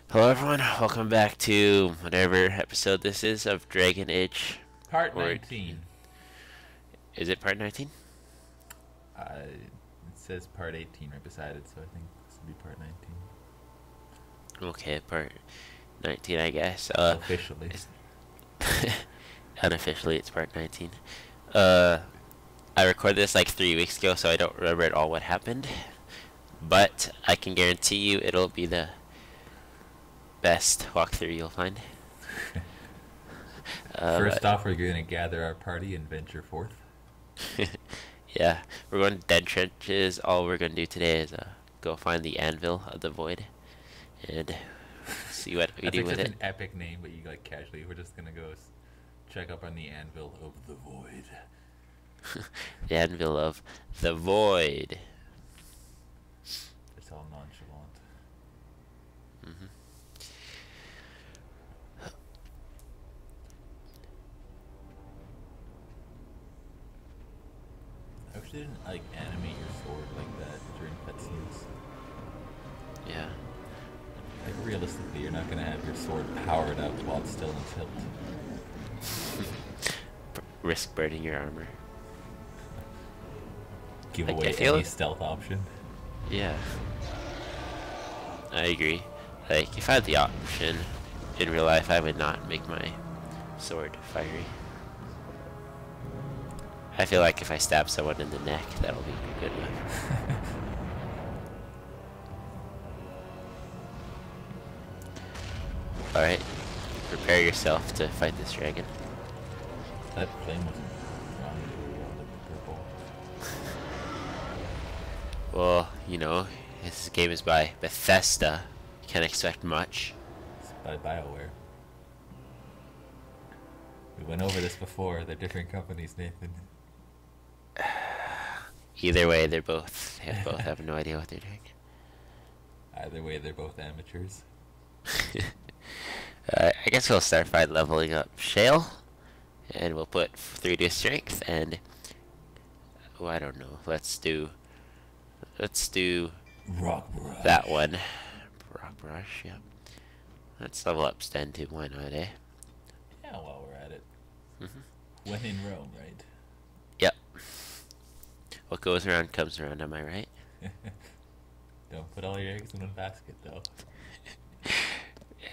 Hello everyone, welcome back to whatever episode this is of Dragon Age. Part Or 19. is it part 19? It says part 18 right beside it, so I think this will be part 19. Okay, part 19 I guess. Officially. Unofficially it's part 19. I recorded this like 3 weeks ago, so I don't remember at all what happened. But I can guarantee you it'll be the best walkthrough you'll find. First off, we're going to gather our party and venture forth. Yeah, we're going to Dead Trenches. All we're going to do today is go find the Anvil of the Void and see what we do That's with like it. such an epic name, but you like casually, we're just going to go check up on the Anvil of the Void. The Anvil of the Void. It's all nonchalant. hmm I wish they didn't like animate your sword like that during cutscenes. Yeah. Like realistically, you're not going to have your sword powered up while it's still in tilt. Risk burning your armor. Give Like, away I feel any it- stealth option. Yeah. I agree. Like, if I had the option in real life, I would not make my sword fiery. I feel like if I stab someone in the neck, that'll be good enough. Alright, prepare yourself to fight this dragon. That flame was wrong with the purple. Well, you know, this game is by Bethesda. You can't expect much. It's by BioWare. We went over this before. They're different companies, Nathan. Either way, they both have no idea what they're doing. Either way, they're both amateurs. I guess we'll start by leveling up Shale, and we'll put 3 to strength, and oh, I don't know. Let's do Rock Barrage. that one. Rock brush, yep. Let's level up Sten too. Why not, eh? Yeah, while we're at it. Mhm. When in Rome, right? Yep. What goes around comes around. Am I right? Don't put all your eggs in one basket, though.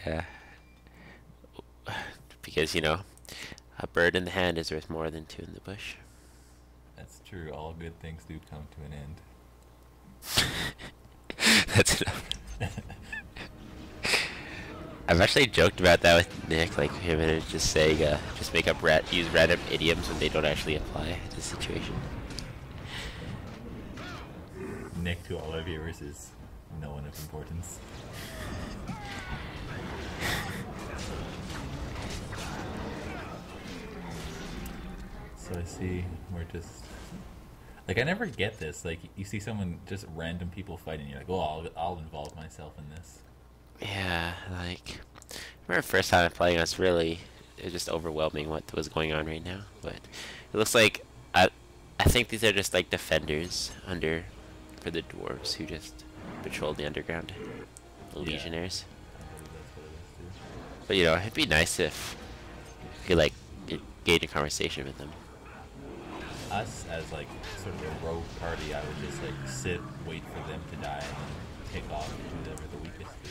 Yeah. Because, you know, a bird in the hand is worth more than 2 in the bush. That's true. All good things do come to an end. That's enough. I've actually joked about that with Nick, like him and it just saying, just make up use random idioms when they don't actually apply to the situation. Nick, to all our viewers, is no one of importance. So I see we're just... Like, I never get this. Like, you see someone, just random people fighting, you're like, well, I'll involve myself in this. Yeah, like, I remember the first time playing, it was just overwhelming what was going on right now. But it looks like, I think these are just like defenders for the dwarves who just patrol the underground. The Yeah. legionnaires. I believe that's what it is, too. But you know, it'd be nice if you could like engage in conversation with them. Us, as like sort of a rogue party, I would just like sit, wait for them to die, and then pick off whoever the weakest is,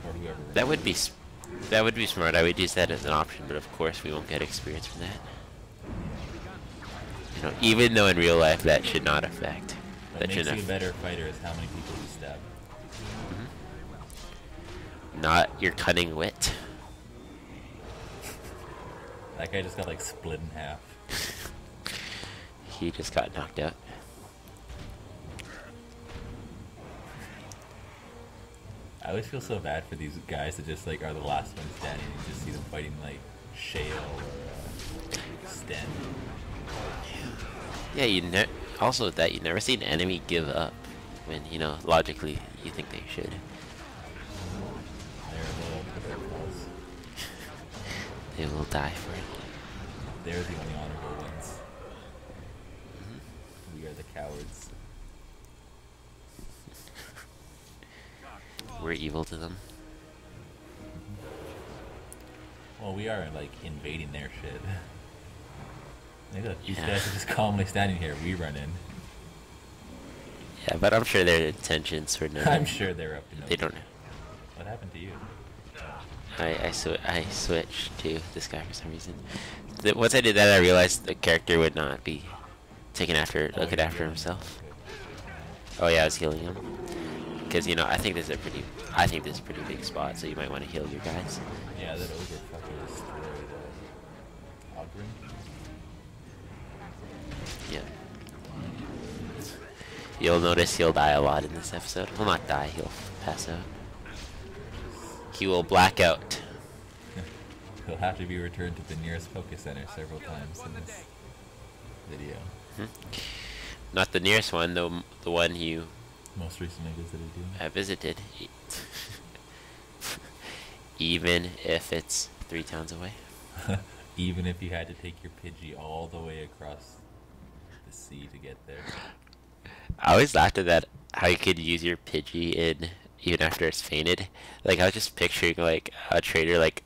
or whoever. That would be smart. I would use that as an option, but of course we won't get experience from that. You know, even though in real life that should not affect. What That makes shouldn't you a better fighter is how many people you stab. not your cunning wit. That guy just got like split in half. He just got knocked out. I always feel so bad for these guys that just like are the last ones standing. You just see them fighting like Shale or Sten. Yeah, also with that, you never see an enemy give up when, you know, logically you think they should. They're loyal to their cause. They will die for it. They're the only honorable ones. We are the cowards. We're evil to them. Well, we are like invading their shit. Look, these Yeah, guys are just calmly standing here. We run in. yeah, but I'm sure their intentions were I'm nothing. sure they're up to no They good. don't. What happened to you? I switched to this guy for some reason. Once I did that, I realized the character would not be Oh, looking you're after healing him. himself. Okay. Oh yeah, I was healing him because I think this is a pretty big spot, so you might want to heal your guys. Yeah, that ogre fucking destroyed Ogren. Yeah. You'll notice he'll die a lot in this episode. Well, not die, he'll pass out. He will black out. He'll have to be returned to the nearest focus center several times in this video. Not the nearest one, though. The one you Most recently visited you. visited. Even if it's 3 towns away. Even if you had to take your Pidgey all the way across the sea to get there. I always laughed at that, how you could use your Pidgey in even after it's fainted. Like, I was just picturing, like, a trader, like,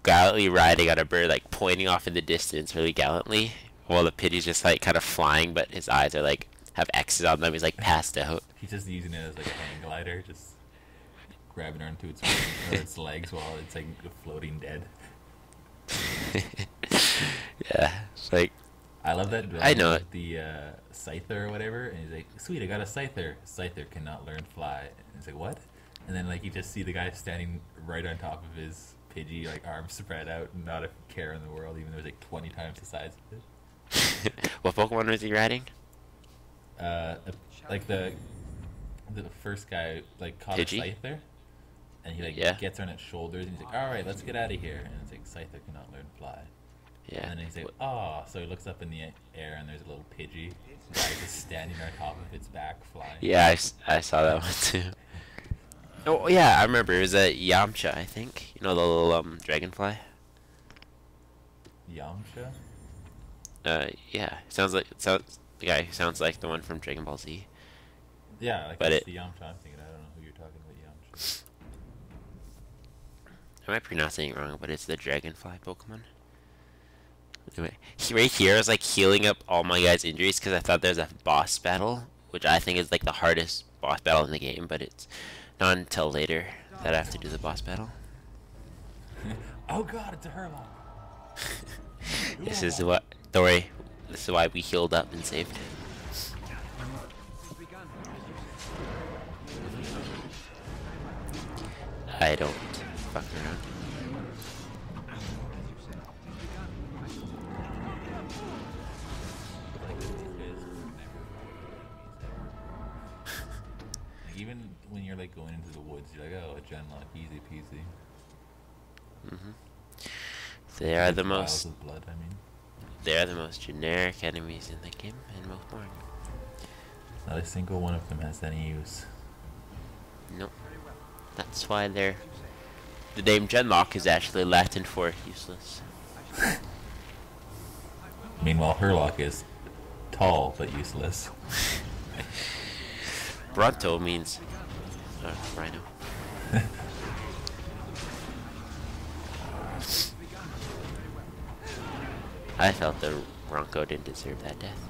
gallantly riding on a bird, like, pointing off in the distance really gallantly, while the Pidgey's just, like, kind of flying, but his eyes are, like, have X's on them. He's, like, passed out. He's just using it as like a hang glider, just grabbing her onto its wings or its legs while it's like floating dead. Yeah, it's like, I love that I drawing know of it. the Scyther or whatever, and he's like, "Sweet, I got a Scyther. Scyther cannot learn fly." And it's like, "What?" And then like you just see the guy standing right on top of his Pidgey, like arms spread out, not a care in the world, even though it's like 20 times the size of it. What Pokemon was he riding? Uh, like the first guy like caught Pidgey? a Scyther, and he like Yeah. gets on its shoulders, and he's like, "All right, let's get out of here." And it's like Scyther cannot learn fly. Yeah. And then he's like, "Oh," so he looks up in the air, and there's a little Pidgey guy just standing on top of its back, flying. Yeah, I saw that one too. Oh yeah, I remember. It was a Yamcha, I think. You know the little dragonfly. Yamcha? Yeah. Sounds the guy who sounds like the one from Dragon Ball Z. Yeah, like But that's it, the Yamcha I'm thinking. I don't know who you're talking about, Yamcha. I might pronounce it wrong, but it's the dragonfly Pokemon. Anyway, right here I was like healing up all my guys' injuries because I thought there was a boss battle, which I think is like the hardest boss battle in the game, but it's not until later that I have to do the boss battle. Oh god, it's a Herlock! This is what, don't worry, this is why we healed up and saved. I don't fuck around. Like, these guys never like, even when you're like going into the woods, you're like, "Oh, a genlock, easy peasy." They are the Vials most of blood, I mean. they are the most generic enemies in the game and most boring. Not a single one of them has any use. Nope. That's why they're the name Genlock is actually Latin for useless. Meanwhile, Herlock is tall but useless. Bronto means rhino. I felt the Bronco didn't deserve that death.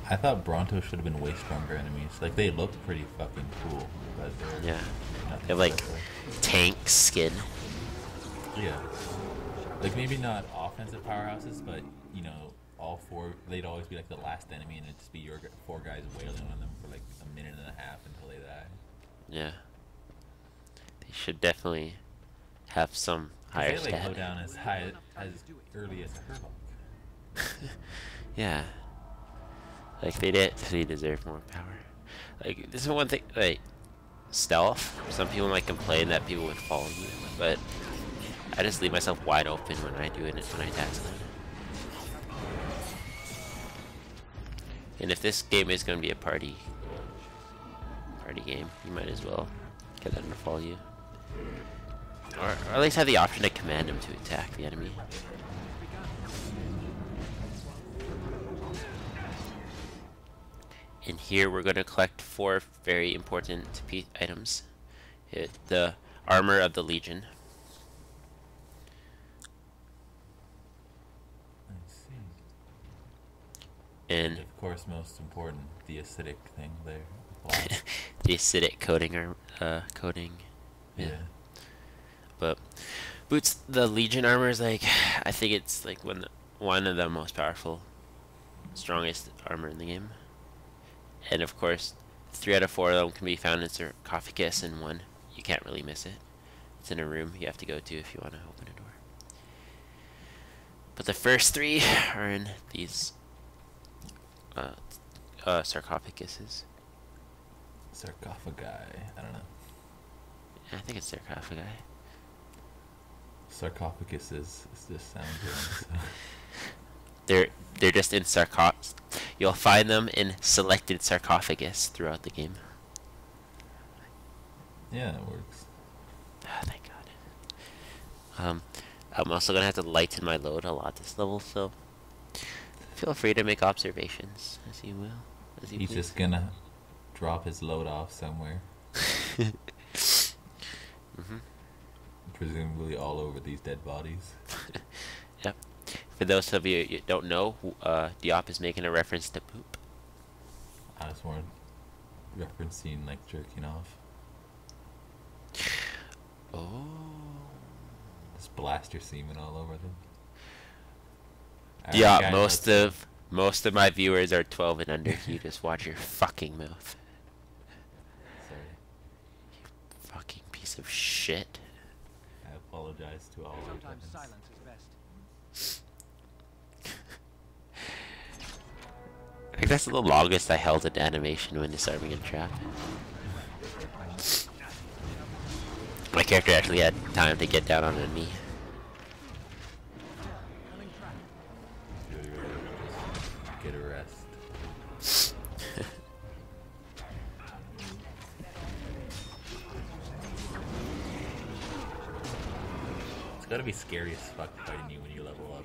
I thought Bronto should have been way stronger enemies. Like, they look pretty fucking cool, but they're Yeah. nothing They have like special. tank skin. Yeah. Like, maybe not offensive powerhouses, but, you know, all four, they'd always be like the last enemy, and it'd just be your four guys wailing on them for like a minute and a half until they die. Yeah. They should definitely have some 'Cause higher they like go stat. down as high as early as a Herlock. Yeah. Like they definitely deserve more power. Like this is one thing. Like stealth. Some people might complain that people would follow you, but I just leave myself wide open when I do it when I attack them. And if this game is going to be a party game, you might as well get them to follow you, or at least have the option to command them to attack the enemy. And here we're going to collect 4 very important items. The armor of the Legion, And And of course, most important, the acidic thing there applies. the acidic coating or coating. Yeah. Yeah. But boots, the Legion armor is like, I think it's like one of the most powerful, strongest armor in the game. And of course, 3 out of 4 of them can be found in sarcophagus, and one you can't really miss it. It's in a room you have to go to if you want to open a door. But the first 3 are in these uh, sarcophaguses. Sarcophagi. I don't know. I think it's sarcophagi. Sarcophaguses just sounds wrong. So. They're just in sarcophagus. You'll find them in selected sarcophagus throughout the game. Yeah, it works. Ah, thank God. I'm also gonna have to lighten my load a lot this level, so feel free to make observations as you will, as you He's please. just gonna drop his load off somewhere. Presumably all over these dead bodies. Yep. For those of you who don't know, Diop is making a reference to poop. I just want referencing like jerking off. Oh. Just blast your semen all over them. Yeah, Alright, guys, most of my viewers are 12 and under. You just watch your fucking mouth. Sorry. Fucking piece of shit. I apologize to all our Sometimes fans. silence is best. I think that's the longest I held an animation when disarming a trap. My character actually had time to get down on a knee. Just get a rest. It's gotta be scary as fuck fighting you when you level up.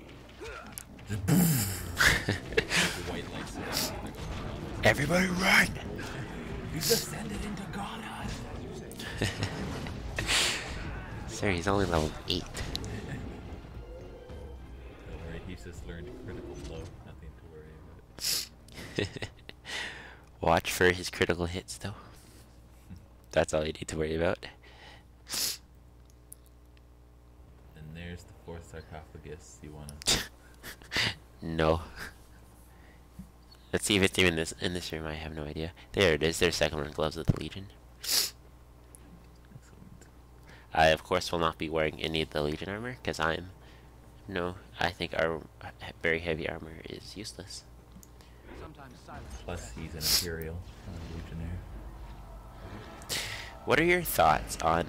Just the white lights. Everybody run! You descended into godhood. Sir, he's only level 8. Don't worry, he's just learned critical blow. Nothing to worry about. Watch for his critical hits, though. That's all you need to worry about. And there's the 4th sarcophagus. You wanna? No. Let's see if it's even in this room. I have no idea. There it is. There's second one, gloves of the Legion. Excellent. I of course will not be wearing any of the Legion armor because I think our very heavy armor is useless. Sometimes silence is Plus, best. he's an Imperial Legionnaire. What are your thoughts on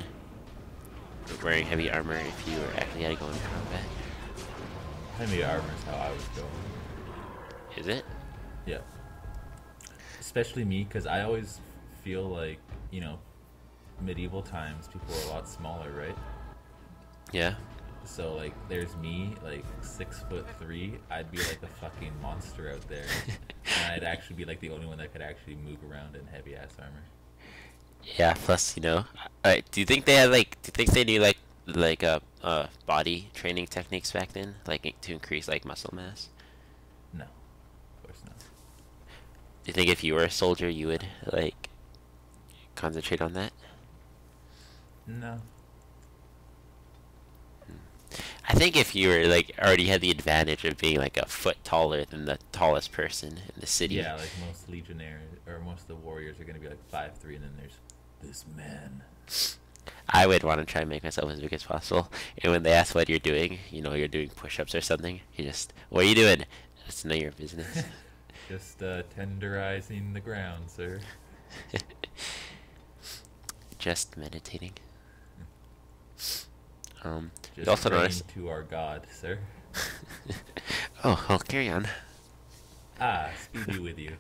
wearing heavy armor if you actually had to go in combat? Heavy armor is how I would go. Is it? Yeah. Especially me, because I always feel like, medieval times, people were a lot smaller, right? Yeah. So, like, there's me, like, 6'3". I'd be like a fucking monster out there. And I'd actually be, like, the only one that could actually move around in heavy-ass armor. Yeah. Plus, do you think they had do you think they knew body training techniques back then, like to increase like muscle mass? No. Of course not. Do you think if you were a soldier, you would like concentrate on that? No. I think if you were like already had the advantage of being like a foot taller than the tallest person in the city. Yeah, like most legionnaires, or most of the warriors are going to be like 5'3", and then there's this man. I would want to try and make myself as big as possible. And when they ask what you're doing, you're doing push-ups or something, what are you doing? That's none of your business. Just tenderizing the ground, sir. Just meditating. You Just also praying notice. to our God, sir. Oh, I'll carry on. Ah, speed be with you.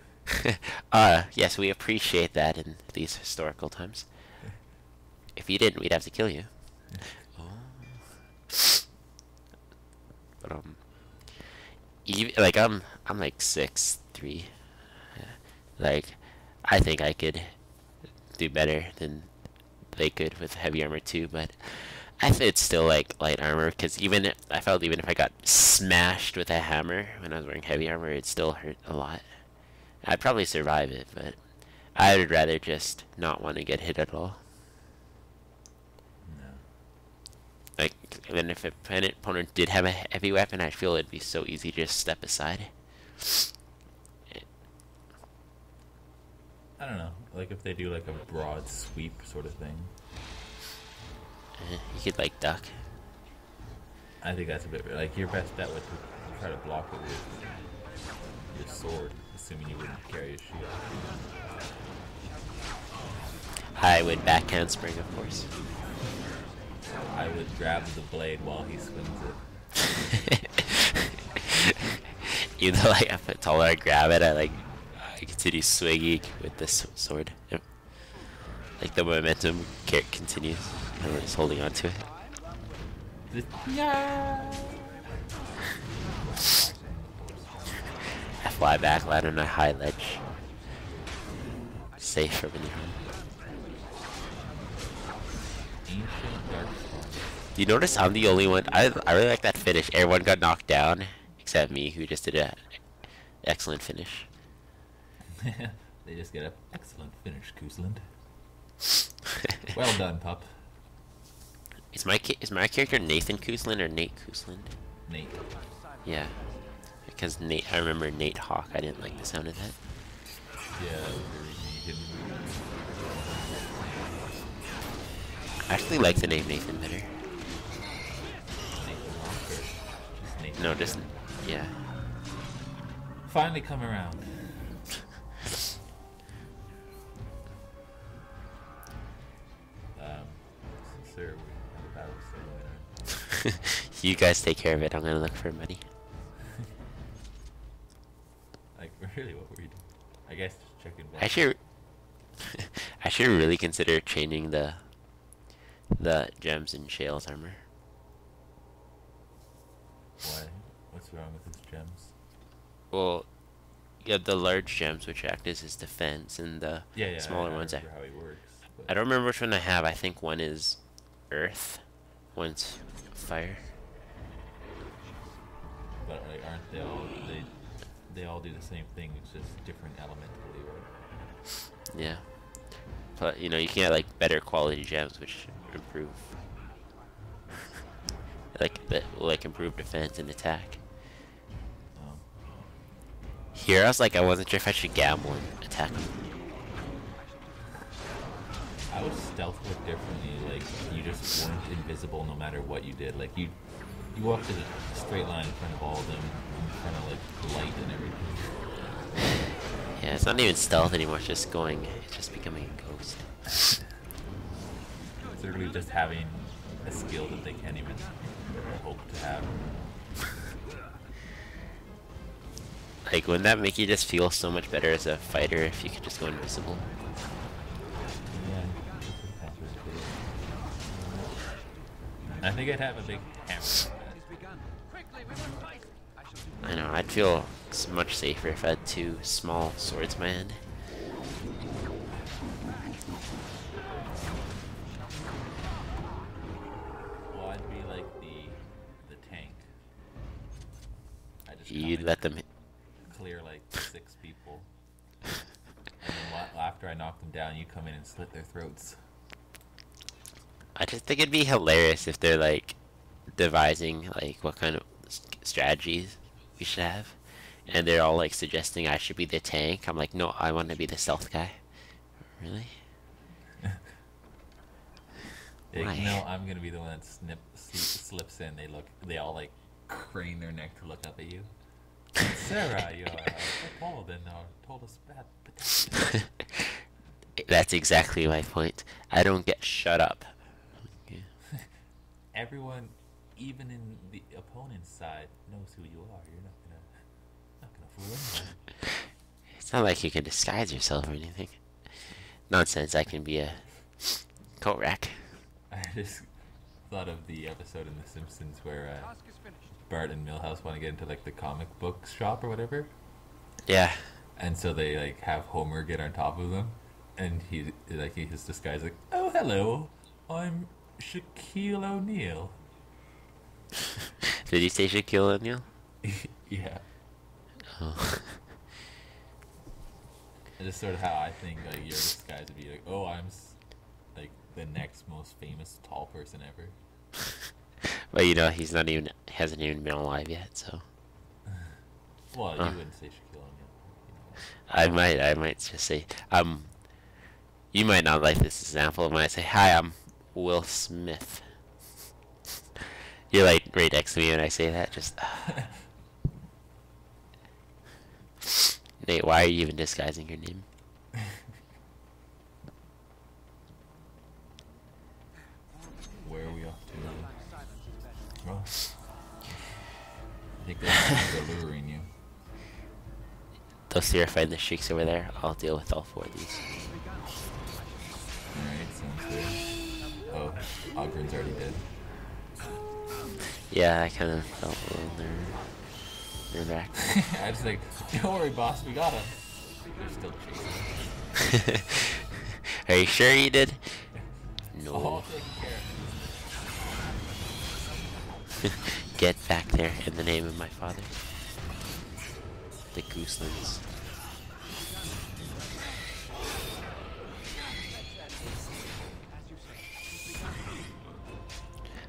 Yes, we appreciate that in these historical times. If you didn't, we'd have to kill you. Oh. But even like I'm like 6'3". Like, I think I could do better than they could with heavy armor too. But I think it's still like light armor because I felt even if I got smashed with a hammer when I was wearing heavy armor, it still hurt a lot. I'd probably survive it, but I would rather just not want to get hit at all. No. Like, even if an opponent did have a heavy weapon, I feel it'd be so easy to just step aside. I don't know. Like if they do like a broad sweep sort of thing. You could like duck. I think that's a bit like your best bet would to try to block it with your sword, assuming you wouldn't carry a shield. I would backhand spring, of course. I would grab the blade while he swings it. Even though like if it's all I grab it, I continue swinging with this sword. Yep. Like the momentum continues. And we're just holding on to it. Yeah. I fly back, land on a high ledge. Safe from any harm. Ancient dark storm. Do you notice I'm the only one? I really like that finish. Everyone got knocked down except me, who just did an excellent finish. They just get an excellent finish, Koosland. Well done, pup. Is my character Nathan Koosland or Nate Koosland? Nate. Yeah, because Nate. I remember Nate Hawk. I didn't like the sound of that. Yeah, I actually like the name Nathan better. Nathan Walker. Just Nathan. No, just yeah. Finally come around. Sir, we have a battle so You guys take care of it. I'm gonna look for money. like really what were you doing? I guess just checking I should. I should really consider changing the gems in Shale's armor. Why? What's wrong with his gems? Well, you have the large gems which act as his defense, and the Yeah, smaller I ones. remember how he works. But I don't remember which one I have. I think one is earth, one's fire. But like, aren't they all they all do the same thing? It's just different elementally, right? Yeah, but you know you can get like better quality gems which improve, like improve defense and attack. Um, Here I was like I wasn't sure if I should gamble and attack him. I would stealth work differently. Like you just weren't invisible no matter what you did. Like you walked in a straight line in front of all of them, in front of like light and everything. Yeah, it's not even stealth anymore. It's just going. It's just becoming a ghost. It's literally just having a skill that they can't even hope to have. Like, wouldn't that make you just feel so much better as a fighter if you could just go invisible? Yeah, I think I'd have a big hammer. It's begun. Quickly, we must fight. I shall do I know. I'd feel much safer if I had two small swords in my hand. Well, I'd be like the tank. I just You'd come let and them. clear like 6 people, and then after I knock them down, you come in and slit their throats. I just think it'd be hilarious if they're like devising like what kind of strategies we should have, and they're all like suggesting I should be the tank. I'm like, no, I want to be the stealth guy. Really? Like, Why? no, I'm gonna be the one that slips in. They all like crane their neck to look up at you. Sarah, you're taller than our tallest battalion. That's exactly my point. I don't get shut up. Yeah. Everyone, even in the opponent's side, knows who you are. You're not gonna fool anyone. It's not like you can disguise yourself or anything. Nonsense. I can be a coat rack. I just thought of the episode in The Simpsons where task is finished. Bart and Milhouse want to get into like the comic book shop or whatever, Yeah. and so they like have Homer get on top of them, and he's disguised like, "Oh, hello, I'm Shaquille O'Neal. Did you say Shaquille O'Neal? Yeah. Oh. It's just sort of how I think like your disguise would be like, oh, like the next most famous tall person ever. Well, you know, he's not even hasn't even been alive yet, so Well, you uh, wouldn't say Shaquille O'Neal. I might just say you might not like this example. I might say, "Hi, I'm Will Smith." You're like right next to me when I say that. Just Nate, why are you even disguising your name? Where are we off to? Silence is better. Well, I think those are luring you. Those three are fighting the sheiks over there. I'll deal with all four of these. Alright, sounds good. Oh, Ogren's already dead. Yeah, I kind of felt a little nerve back. I just like, don't worry, boss, we got him. They're still chasing. Are you sure you did? It's all No. taken care of. Get back there in the name of my father. The gooselings.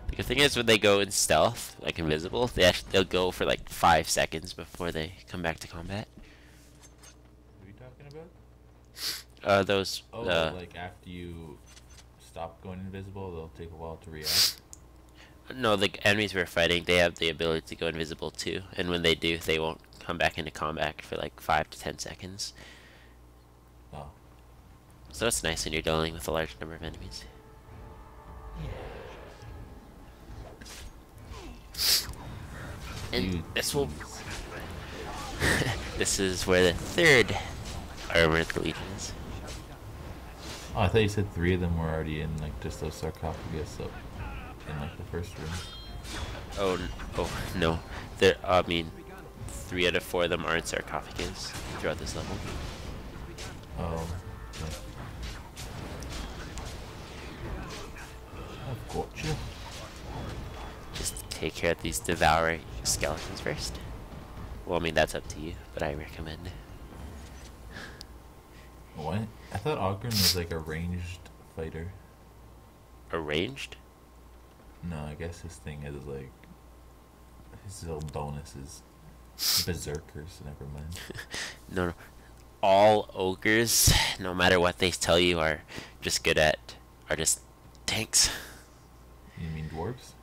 The good thing is when they go in stealth, like invisible, they'll go for like 5 seconds before they come back to combat. What are you talking about? Those Oh, like after you stop going invisible, they'll take a while to react. no, the enemies we're fighting, they have the ability to go invisible too, and when they do, they won't come back into combat for like 5 to 10 seconds. Oh. So it's nice when you're dealing with a large number of enemies. And You this will tease. this is where the third armored legion is. Oh, I thought you said 3 of them were already in like just those sarcophagus up in like the first room. Oh no, there. I mean, 3 out of 4 of them are in sarcophagus throughout this level. Oh. Yeah. I've got you. Just take care of these devouring skeletons first. Well, I mean that's up to you, but I recommend. What? I thought Ogren was like a ranged fighter. Arranged? No, I guess his thing is like his little bonuses. Berserkers, never mind. No, no. All ogres, no matter what they tell you, are just tanks. You mean dwarves?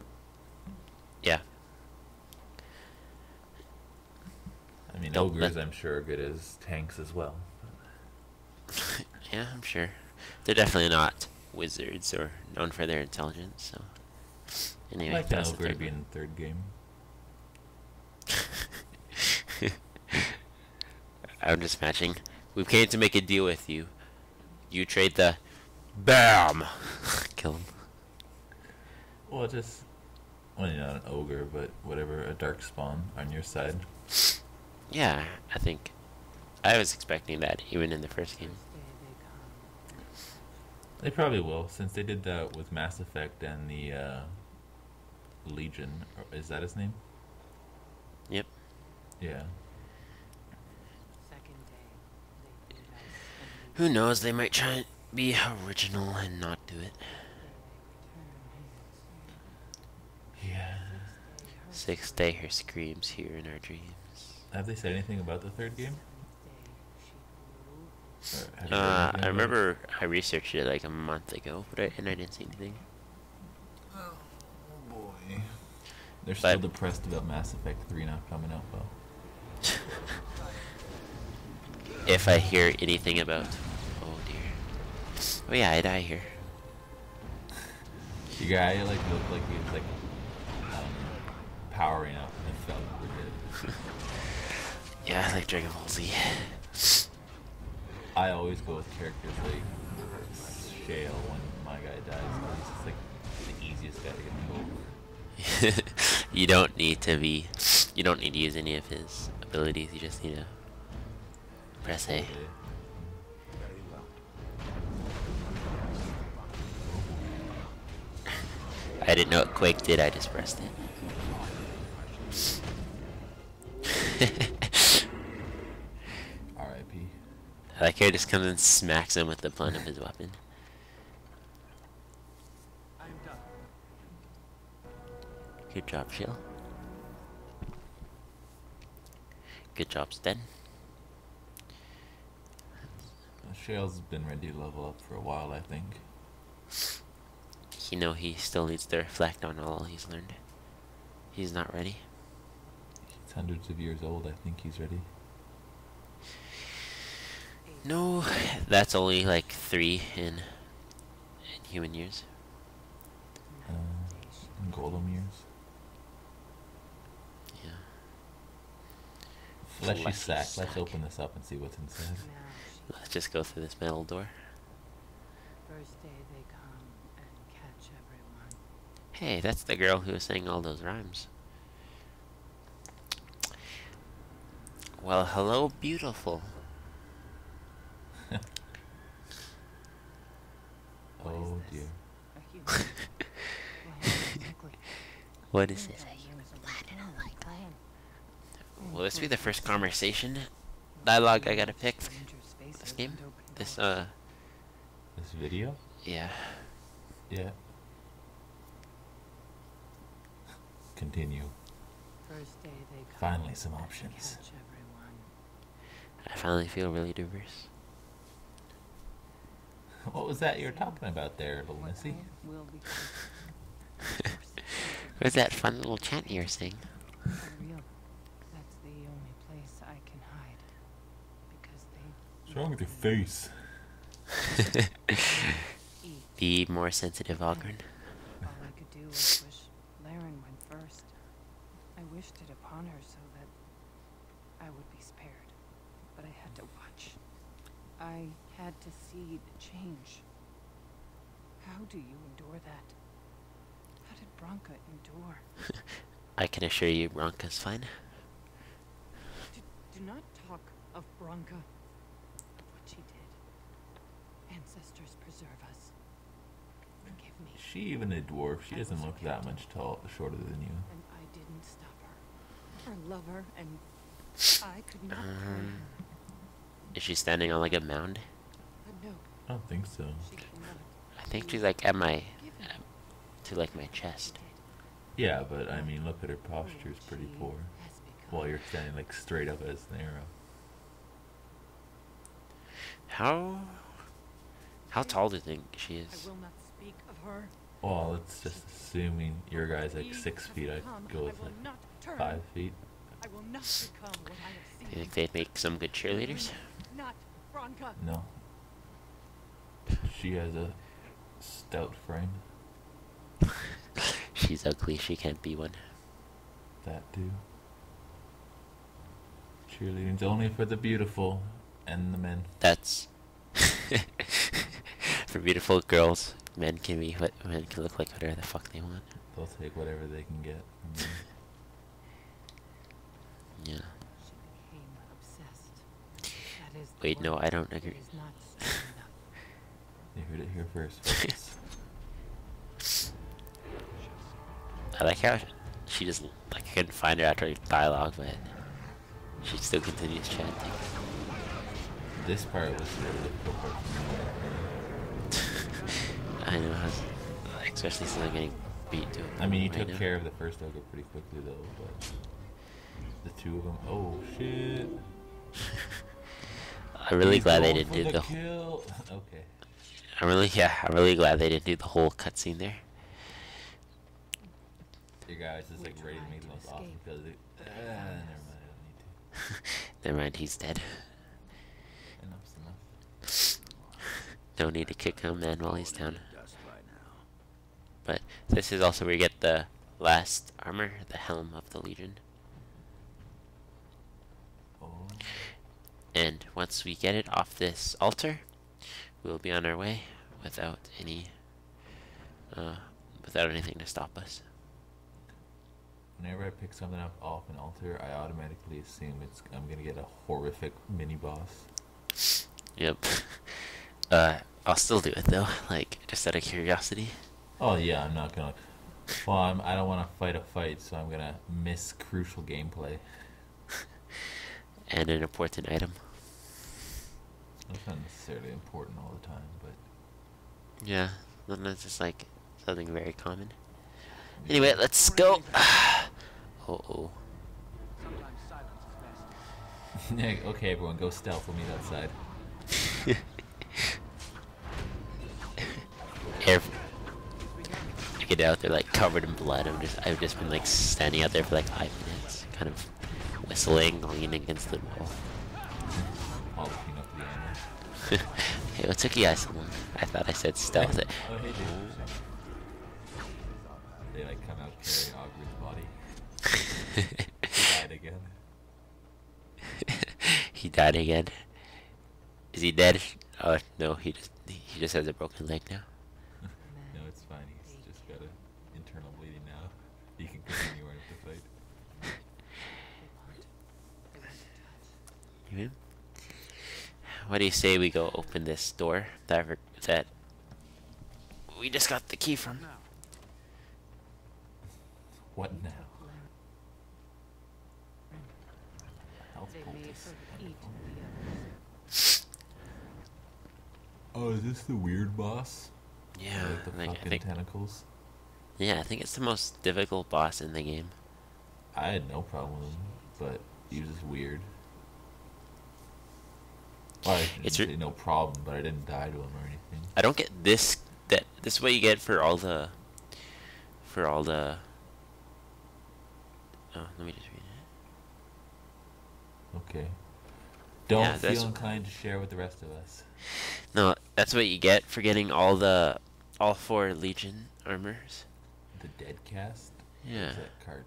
Yeah. I mean Don't ogres, let- I'm sure, are good as tanks as well. Yeah, I'm sure. They're definitely not wizards or known for their intelligence, so. I Anyway, like an that's the ogre to third be one. in the third game. I'm just matching. We came to make a deal with you. You trade the BAM! Kill him. Well, just well, you're not an ogre, but whatever, a dark spawn on your side. Yeah, I think I was expecting that even in the first game. They probably will, since they did that with Mass Effect and the Legion. Is that his name? Yep. Yeah. Who knows, they might try and be original and not do it. Yeah. Sixth day her screams here in our dreams. Have they said anything about the third game? Or have you heard anything I about it? remember I researched it like a month ago, but I didn't see anything. Oh boy. They're still But- depressed about Mass Effect 3 not coming out, though. If I hear anything about... Oh dear. Oh yeah, I die here. The guy like looked like he was like powering up and fell over dead. Yeah, I like Dragon Ball Z. I always go with characters like Shale when my guy dies. He's just like the easiest guy to get killed. You don't need to use any of his abilities, you just need to press A. I didn't know it Quake did, I just pressed it. R.I.P. I like how he just comes and smacks him with the butt of his weapon. I am done. Good job, Shill. Good job, Sten. Shale's been ready to level up for a while, I think. You know he still needs to reflect on all he's learned. He's not ready. He's hundreds of years old, I think he's ready. No, that's only like 3 in human years. In Golem years. Yeah. Fleshy Fleshy sack. sack. Let's open this up and see what's inside. Let's just go through this metal door. First day they come and catch everyone. Hey, that's the girl who was saying all those rhymes. Well, hello, beautiful. Oh dear. A human. Well, exactly. What is this? Platinum like plan. Will this be the first conversation dialogue I gotta pick this game? This, This video? yeah. Yeah. Continue. First day they come Finally, some and options. catch everyone. I finally feel really diverse. What was that you were talking about there, little What Missy? I will be Where's that fun little chant you were saying? for real. That's the only place I can hide. Because they What's wrong with your face? eat. Be more sensitive, Ogren. All I could do was wish Laren went first. I wished it upon her so that I would be spared. But I had to watch. I had to see the change. How do you endure that? How did Bronca endure? I can assure you Bronca's fine. Do not talk of Bronca. Of what she did. Ancestors preserve us. Forgive me. Is she even a dwarf? She doesn't look that much shorter than you. And I didn't stop her. Her lover, and I could not harm her. Is she standing on like a mound? But no, I don't think so. she cannot. I think she's like at my, to like my chest. Yeah, but I mean, look at her posture is pretty poor. While you're standing like straight up as an arrow. How tall do you think she I is? will not speak of her. Well, it's just assuming your guy's like 6 feet. I'd go with I will like not turn. 5 feet. I will not become what I have Do seen. you think they'd make some good cheerleaders? Not Bronca. No. She has a stout frame. She's ugly, she can't be one. That too. Cheerleading's only for the beautiful and the men. That's for beautiful girls. Men can look like whatever the fuck they want. They'll take whatever they can get. Yeah. She became obsessed. That is the Wait, no, word. I don't It agree. is not strong enough. You heard it here first, folks. I like how she just like I couldn't find her after dialogue, but she still continues chanting. This part was the difficult part for me. I know, especially since I'm getting beat to it. I mean, you right took now. care of the first ogre pretty quickly though, but the two of them. Oh shit! I'm really He's glad they going didn't for do the. kill. Okay. I'm really glad they didn't do the whole cutscene there. Your guys is like We ready to tried make the to most awesome escape, kills. but Never they mind, I found don't need Never mind, he's dead. to. Enough's enough. No need to kick him man while he's down. But this is also where you get the last armor, the helm of the Legion. Oh. And once we get it off this altar, we'll be on our way without any, without anything to stop us. Whenever I pick something up off an altar, I automatically assume I'm gonna get a horrific mini boss. Yep. I'll still do it though, like just out of curiosity. Oh yeah, I'm not gonna Well, I don't want to fight a fight, so I'm gonna miss crucial gameplay. And an important item. That's not necessarily important all the time, but Yeah, then that's just like something very common. yeah. Anyway, let's go. Oh. Sometimes silence is best. Yeah, okay, everyone, go stealth. We'll meet outside. Every, I get out there like covered in blood. I've just been like standing out there for like 5 minutes, kind of whistling, leaning against the wall. All looking up the animal. Hey, what took you guys so long? I thought I said stealth. Oh, hey, dude. They like come out carrying Ogren's body. He died again. He died again. Is he dead? Oh no, he just has a broken leg now. No, it's fine. He's just got an internal bleeding now. He can continue on with the fight. Mhm. What do you say we go open this door that we just got the key from? Now, What now? Health They made poultice. her eat the others. Oh, is this the weird boss? Yeah, Like the like, I fucking think tentacles? yeah, I think it's the most difficult boss in the game. I had no problem with him, but he was just weird. Well, I didn't It's say no problem, but I didn't die to him or anything. I don't get this. This is what you get for all the. Oh, let me just read it. Okay. Don't Yeah, that's- feel inclined to share with the rest of us. No, that's what you get for getting all 4 Legion armors. The dead cast? Yeah, What's that cart?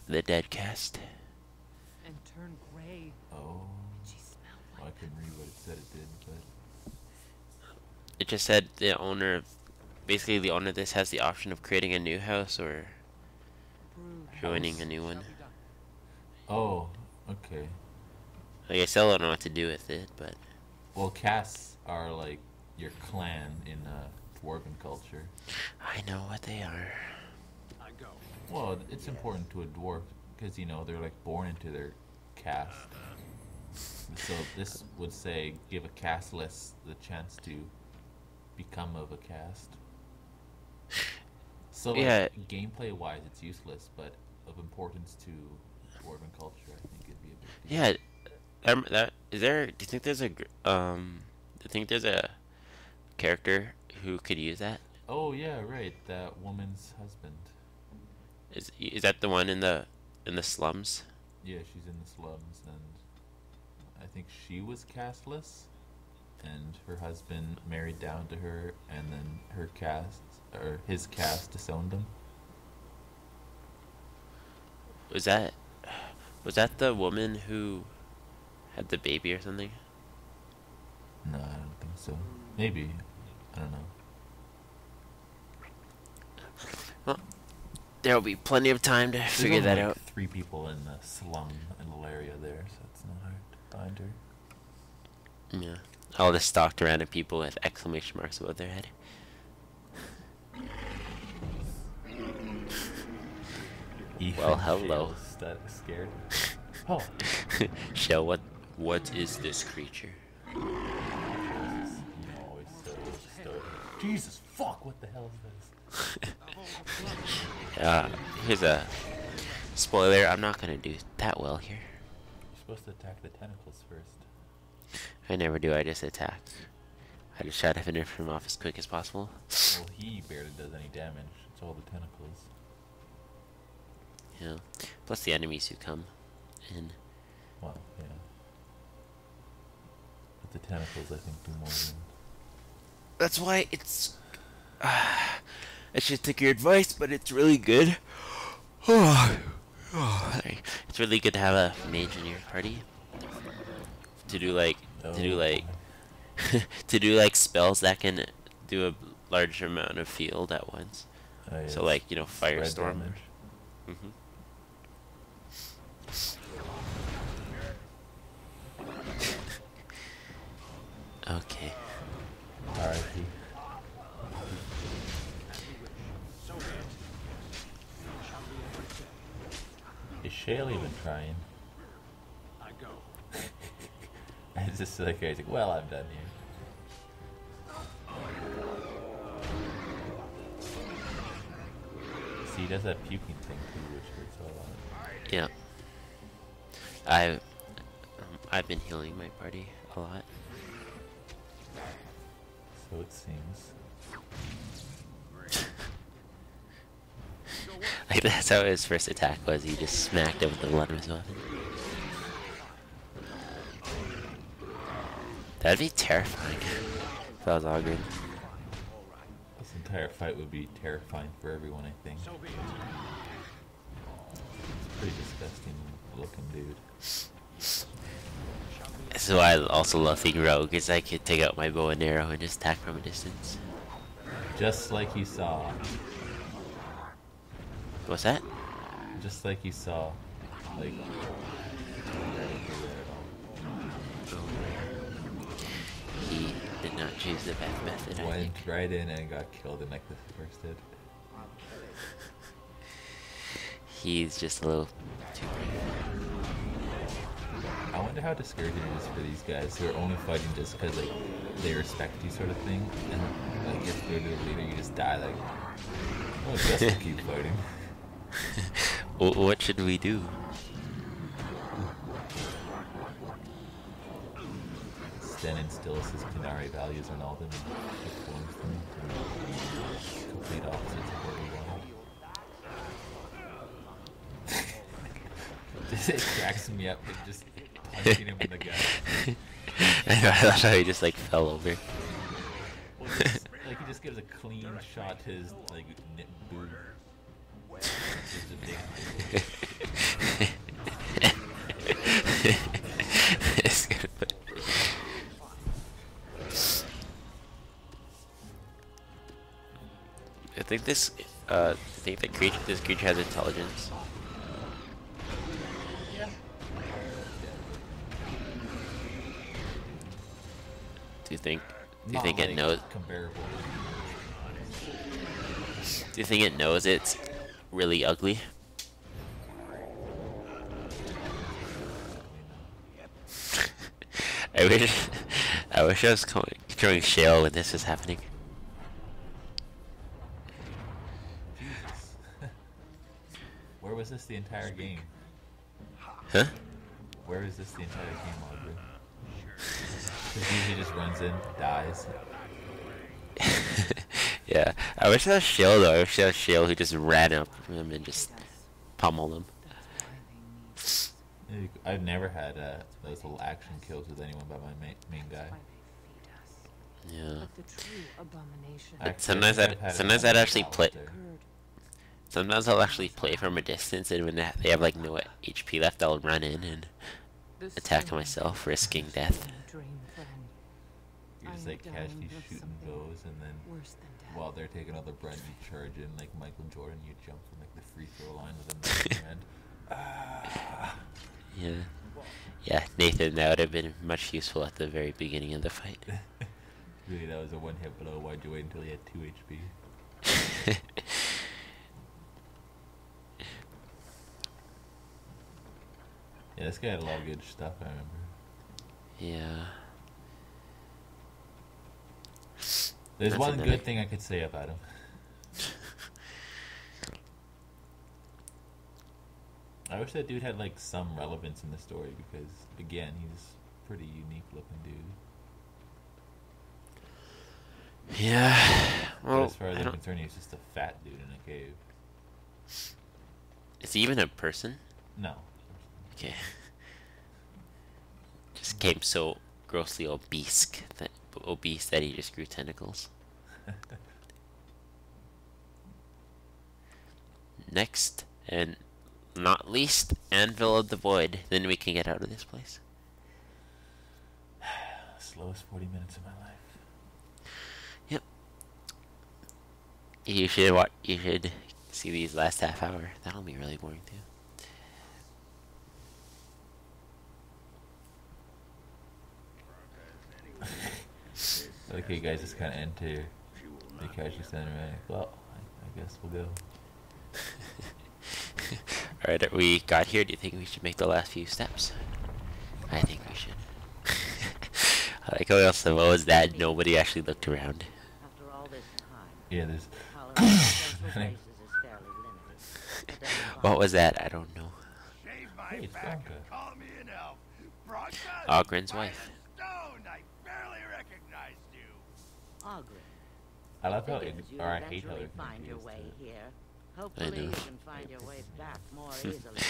the dead cast. And turn gray. Oh. She smelled Well, I like couldn't read what it said it did, but... It just said basically the owner of this has the option of creating a new house or brood. joining a new shall one. be done. Oh, okay. Like I still don't know what to do with it, but Well, casts are like your clan in dwarven culture. I know what they are. I go. Well, it's important to a dwarf because, you know, they're like born into their caste. So this would say give a casteless the chance to become of a caste. So like, Yeah. gameplay wise it's useless, but of importance to dwarven culture I think it'd be a big deal. Yeah, that is there. Do you think there's do you think there's a character who could use that? Oh yeah, right, that woman's husband. Is that the one in the slums? Yeah, she's in the slums, and I think she was casteless, and her husband married down to her, and then her caste, or his caste, disowned him. Was that the woman who had the baby or something? No, I don't think so. Maybe. I don't know. Well, there will be plenty of time to There's figure only, that like, out. 3 people in the slum, in the area there, so it's not hard to find her. Yeah, all the stalked random people with exclamation marks above their head. Well, hello. Scared. Oh, Shell, what is this creature? you know, always so stoic. Jesus, fuck! What the hell is this? Here's a spoiler. I'm not gonna do that well here. You're supposed to attack the tentacles first. I never do. I just attack. I just try to finish him off as quick as possible. Well, he barely does any damage. It's all the tentacles. Yeah. Plus the enemies who come in. Well, yeah. But the tentacles, I think, do more than... That's why it's. I should take your advice, but it's really good. Sorry. It's really good to have a mage in your party to do like to do like spells that can do a large amount of field at once. Oh, yeah, So like spread firestorm. damage. Mm-hmm. Okay. R.I.P. Shale even trying? I go. It's just like he's like, well, I'm done here. See, he does that puking thing too, which hurts a lot. Yeah. I've been healing my party a lot. So it seems. Like that's how his first attack was. He just smacked him with the butt of his weapon. That'd be terrifying if I was Ogren. This entire fight would be terrifying for everyone, I think. So be it. It's pretty disgusting looking dude. This is why I also love being rogue, is I could take out my bow and arrow and just attack from a distance. Just like you saw. What's that? Just like you saw. Like... He did not choose the best method, I Went think. right in and got killed in like the first hit. He's just a little too brave. I wonder how discouraging it is for these guys who are only fighting just because like they respect you, sort of thing. And like if they're the leader, you just die. Like, oh, just keep fighting. What should we do? Sten instills his Canary values on all of them and informs them to complete opposites of what we want. Just it cracks me up and just punching him in the gut. I love how he just like fell over. Well, like he just gives a clean shot to his like knit boob. Just a big It's good. I think this creature has intelligence. Do you think it knows? comparable. Do you think it knows it's really ugly? I wish I was throwing shale when this was happening. Jesus. Where was this the entire game? Huh? Where is this the entire game, Audrey? Because usually just runs in, dies. Yeah, I wish that was Shale though. I wish that was Shale who just ran up from him and just pummeled him. I've never had those little action kills with anyone but my main guy. Yeah. Actually, Sometimes I'd actually play. Sometimes I'll actually play from a distance, and when they have like no HP left, I'll run in and attack myself, risking death. You're just like casually shooting those, and then while they're taking all the brunt, you charge in like Michael Jordan. You jump from like the free throw line with a knife and Yeah. Yeah, Nathan, that would have been much useful at the very beginning of the fight. Really, that was a one-hit blow. Why'd you wait until he had 2 HP? Yeah, this guy had a lot of good stuff, I remember. Yeah. There's That's one another- good thing I could say about him. I wish that dude had like some relevance in the story because, again, he's a pretty unique looking dude. Yeah. But Well, as far as I I'm don't, concerned, he's just a fat dude in a cave. is he even a person? No. Okay. Just came so grossly obese that he just grew tentacles. Next, and not least, Anvil of the Void. Then we can get out of this place. Slowest 40 minutes of my life. Yep. You should see these last half hour. That'll be really boring too. Okay, guys, just kind of enter the casually standing around. Well, I guess we'll go. Alright, we got here. Do you think we should make the last few steps? I think we should. I like how else what was that? Nobody actually looked around. After all this time, Yeah, there's. tolerance for central bases is fairly limited. But doesn't What was that? I don't know. Shave my Hey, it's back Blanca. and call me an elf. Bronca, Ogren's by wife. the stone, I barely recognized you. Ogren, I love how figures you'd or I hate how eventually they're find your confused. way here. Hopefully know. you can find your way back more easily.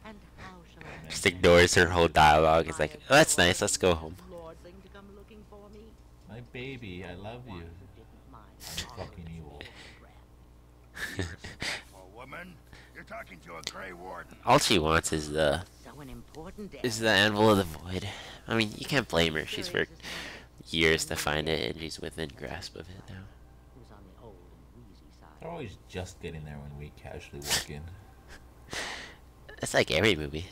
And how shall I Just ignores her whole dialogue. It's like, oh, that's nice. Let's go home. lordling to come looking for me? My baby, I love you. One who didn't mind I'm fucking evil. Oh, woman, you're talking to a Grey Warden. All she wants is the So an important Anvil of the Void. I mean, you can't blame her. She's worked years to find it, and she's within grasp of it now. who's on the old and wheezy side. They're always just getting there when we casually walk in. It's like every movie.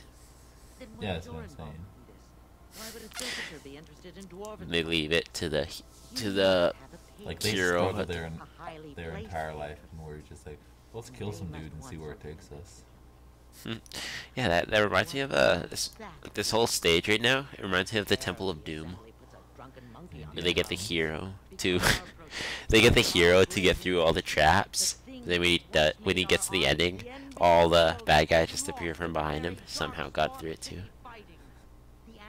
Then Yeah, why that's what your I'm saying. involvement in this? Why would a servitor be interested in dwarven? They leave it to the You the have a Like page. they Hero. struggle their A highly their placed entire one. life, and we're just like, let's kill some dude and see where it takes us. yeah. That reminds me of this whole stage right now. It reminds me of the Temple of Doom. Where they get the hero to they get the hero to get through all the traps. Then when he gets to the ending, all the bad guys just appear from behind him. Somehow got through it too.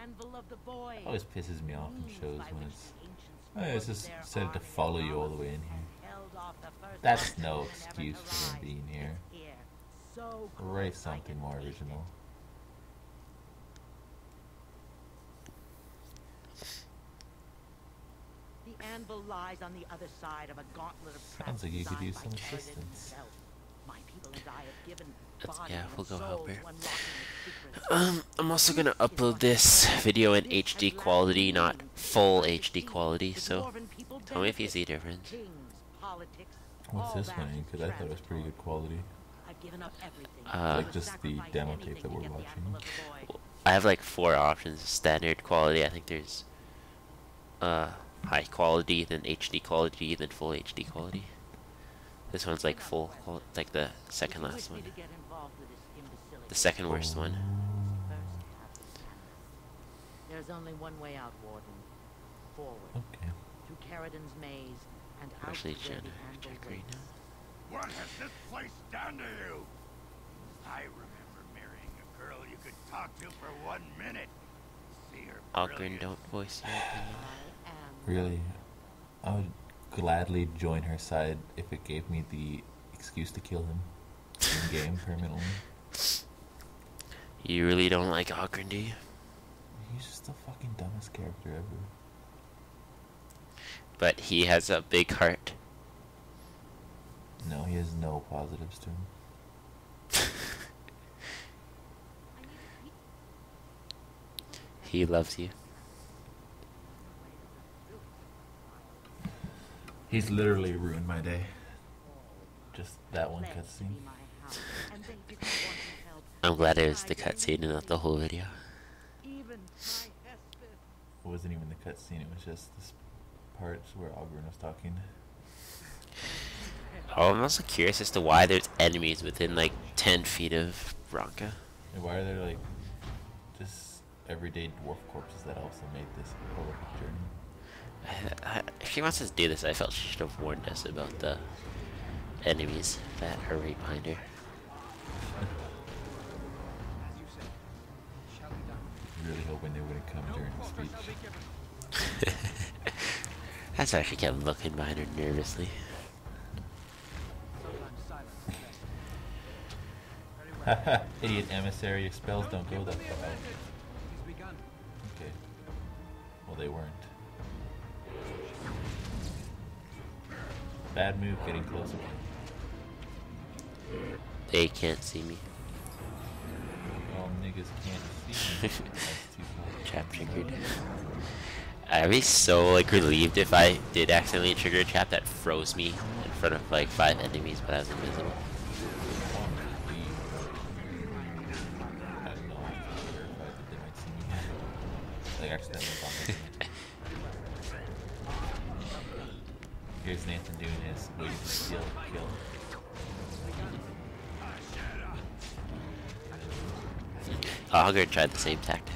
It always pisses me off in shows when it's just said to follow you all the way in here. That's no excuse for them being here. Write something more original. The anvil lies on the other side of a gauntlet of Sounds like you could use some designed by Karadin assistance. himself. My people and I have given body Yeah, and we'll go soul help her. to unlocking its secrets. I'm also gonna upload this video in HD quality, not full HD quality. The So dwarven people tell me if you benefit. see a difference. Kings, politics, What's all this that one? is Because I thought it was pretty good quality. I've given up everything. Like just the Sacrifice demo tape anything that to we're get the watching. Anvil of the Void. I have like 4 options: standard quality. I think there's high quality, then HD quality, then full HD quality. This one's like full, like the second Would you last wish me one. to get involved with this imbecility? The second worst one. First, have the cannon. There's only one way out, Warden. Forward. Okay. Through Karadin's maze and out Actually, to where Jen, the anvil check right waits. now. What has this place done to you? I remember marrying a girl you could talk to for 1 minute. See her Ogren, brilliance. don't voice your opinion. I am Really, I would gladly join her side if it gave me the excuse to kill him in game permanently. You really don't like Ogren, do you? He's just the fucking dumbest character ever. But he has a big heart. No, he has no positives to him. He loves you. He's literally ruined my day. Just that one blessed to cutscene. be my house, and they didn't want to help. I'm glad it was the cutscene and not the whole video. Even my Hesper. It wasn't even the cutscene, it was just this parts where Ogren was talking. Oh, I'm also curious as to why there's enemies within like 10 feet of Bronca. And why are there like just everyday dwarf corpses that also made this a horrific journey? If she wants us to do this, I felt she should have warned us about the enemies that are right behind her. As you said, shall be done. Really hoping they wouldn't come No during the quarter shall speech. be given. That's why she kept looking behind her nervously. Sometimes silence is best. Very well. Haha, idiot emissary, your spells don't go that Give me far. advantage. It is begun. Okay. Well, they weren't. Bad move getting closer. They can't see me. All niggas can't see me. That's too far. Trap triggered. I'd be so like relieved if I did accidentally trigger a trap that froze me in front of like 5 enemies, but I was invisible. I don't know. I'm terrified that they might see me. Like accidentally bumping me. Here's Nathan doing his waiting to kill. Augur tried the same tactic.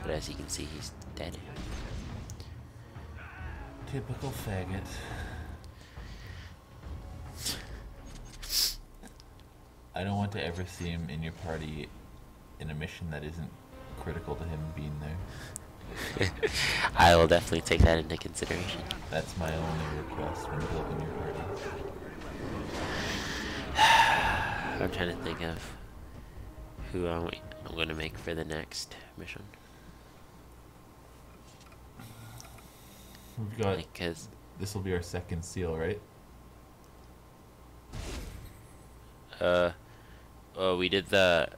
But as you can see, he's dead. Typical faggot. I don't want to ever see him in your party in a mission that isn't critical to him being there. I will definitely take that into consideration. That's my only request when building your party. I'm trying to think of who I'm going to make for the next mission. We've got, Because this will be our second seal, right? we did this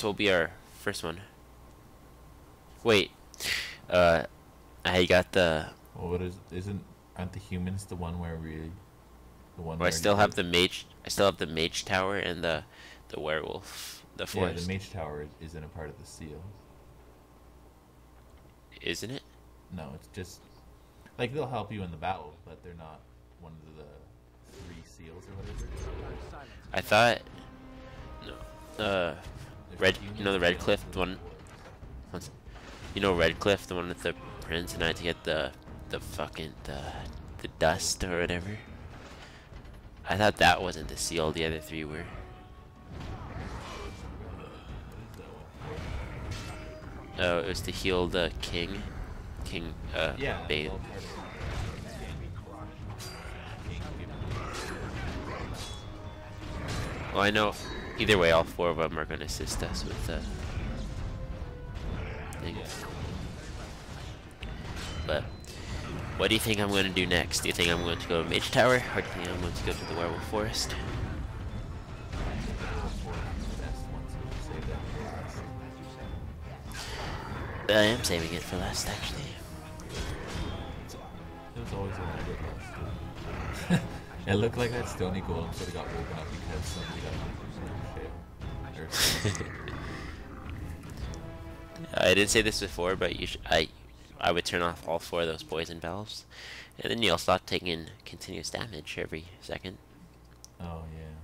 will be our first one. Wait, I got the. Well, what aren't the humans the one where the one Well, I still have the mage. I still have the mage tower and the werewolf, the Yeah, forest. the mage tower isn't a part of the seal. Isn't it? No, it's just, like, they'll help you in the battle, but they're not one of the 3 seals or whatever. I thought. No. There's Red. a You know the union Red seal Cliff, for the one. You know Red Cliff, the one with the prince, and I had to get the fucking the dust or whatever. I thought that wasn't the seal. The other 3 were. Oh, it was to heal the king. Yeah, it's Bane. all part of Well, I know. Either way, all 4 of them are going to assist us with the thing. But what do you think I'm going to do next? Do you think I'm going to go to Mage Tower, or do you think I'm going to go to the Werewolf Forest? I am saving it for last, actually. It was always what I did last. It looked like that stony golem sort of got woken up because somebody got shit. I did say this before, but I would turn off all 4 of those poison valves, and then you'll stop taking continuous damage every second. Oh yeah.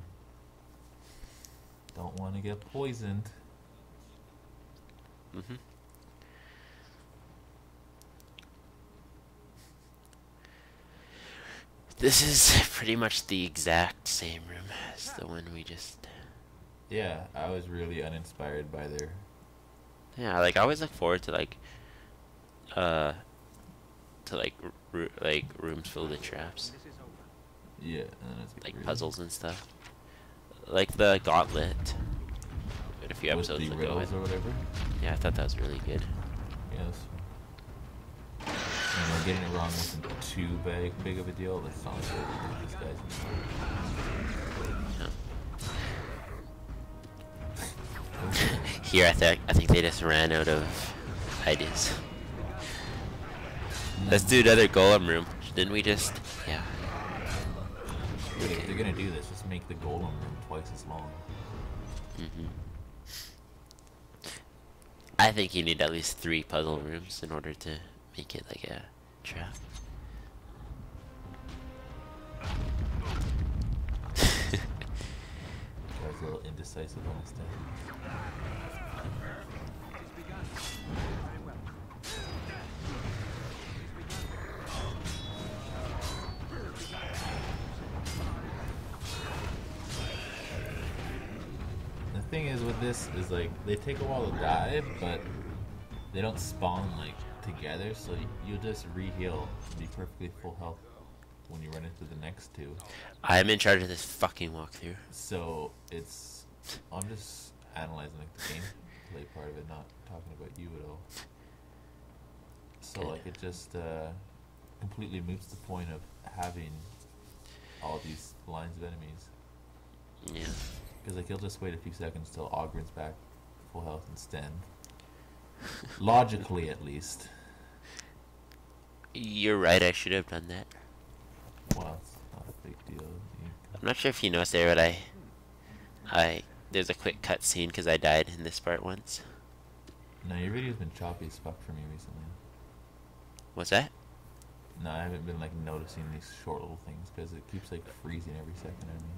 Don't want to get poisoned. Mm-hmm. This is pretty much the exact same room as the one we just. Yeah, I was really uninspired by their. Yeah, like I always look forward to to rooms filled with traps, Yeah, and then it's like really- puzzles and stuff, like the Gauntlet. A few with episodes the ago. riddles or whatever. Yeah, I thought that was really good. Yes. And getting it wrong wasn't too big of a deal. That's not like these guys. Here, I think they just ran out of ideas. Let's do another golem room. Didn't we just? Yeah. If they're gonna do this, just make the golem room twice as long. Hmm. I think you need at least 3 puzzle rooms in order to make it like a trap. Guy's a little indecisive on his thing. The thing is with this is like they take a while to die, but they don't spawn like together, so you'll just re-heal and be perfectly full health when you run into the next 2. I'm in charge of this fucking walkthrough. So I'm just analyzing like the gameplay part of it, not talking about you at all. So like it just completely moots the point of having all these lines of enemies. Yeah. Because like you'll just wait a few seconds till Ogren's back full health and stand. Logically, at least. You're right, I should have done that. Well, it's not a big deal. I'm not sure if you noticed there, but there's a quick cutscene because I died in this part once. No, your video's been choppy as fuck for me recently. What's that? No, I haven't been like noticing these short little things because it keeps like freezing every second on me.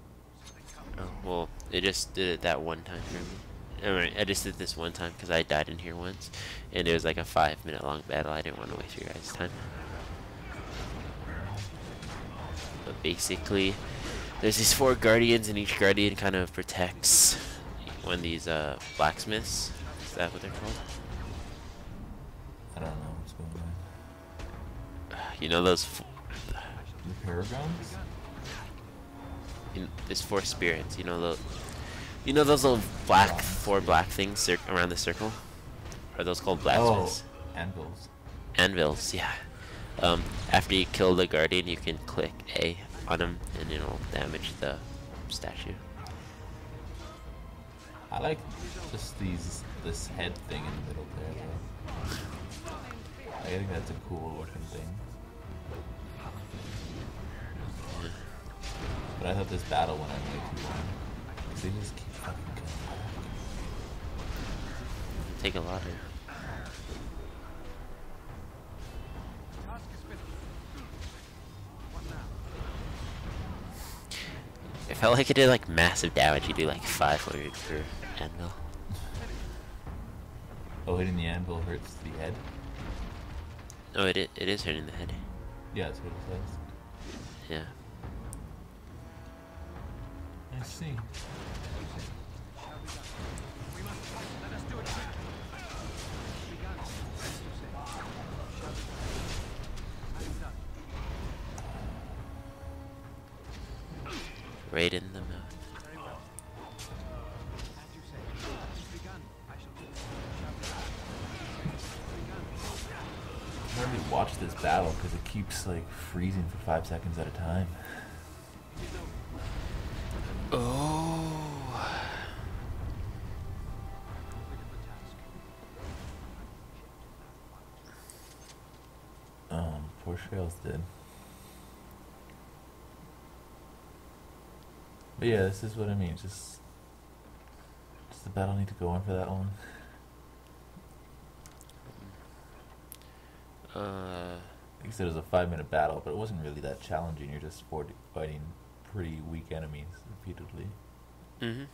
Oh, well, it just did it that one time for me. Alright, I just did this one time because I died in here once, and it was like a 5 minute long battle. I didn't want to waste your guys' time. But basically, there's these 4 guardians, and each guardian kind of protects one of these blacksmiths. Is that what they're called? I don't know what's going on. You know those. The paragons? There's 4 spirits. You know the. You know those little black 4 black things around the circle? Are those called blacksmiths? Oh, anvils. Anvils, yeah. After you kill the guardian, you can click A on him, and it'll damage the statue. I like just this head thing in the middle there. Though. I think that's a cool looking thing. But I thought this battle went on way too long. They just keep fucking coming back. Take a lot of. It felt like it did like massive damage. You do like 500 per anvil. Oh, hitting the anvil hurts the head? Oh, it is hurting the head. Yeah, that's what it says. Yeah. I see. Right in the mouth. I hardly watch this battle because it keeps like freezing for 5 seconds at a time. Oh. Poor Trails did. But yeah, this is what I mean. Just does the battle need to go on for that long? Like I said, it was a 5 minute battle, but it wasn't really that challenging. You're just fighting pretty weak enemies repeatedly. Mm-hmm. And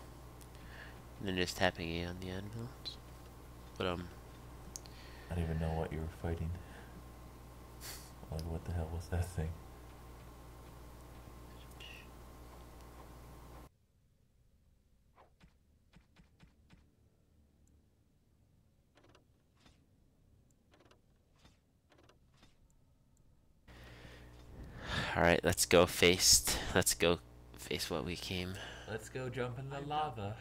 then just tapping A on the anvil. But I don't even know what you were fighting. Like, what the hell was that thing? alright, let's go face what we came. Let's go jump in the lava.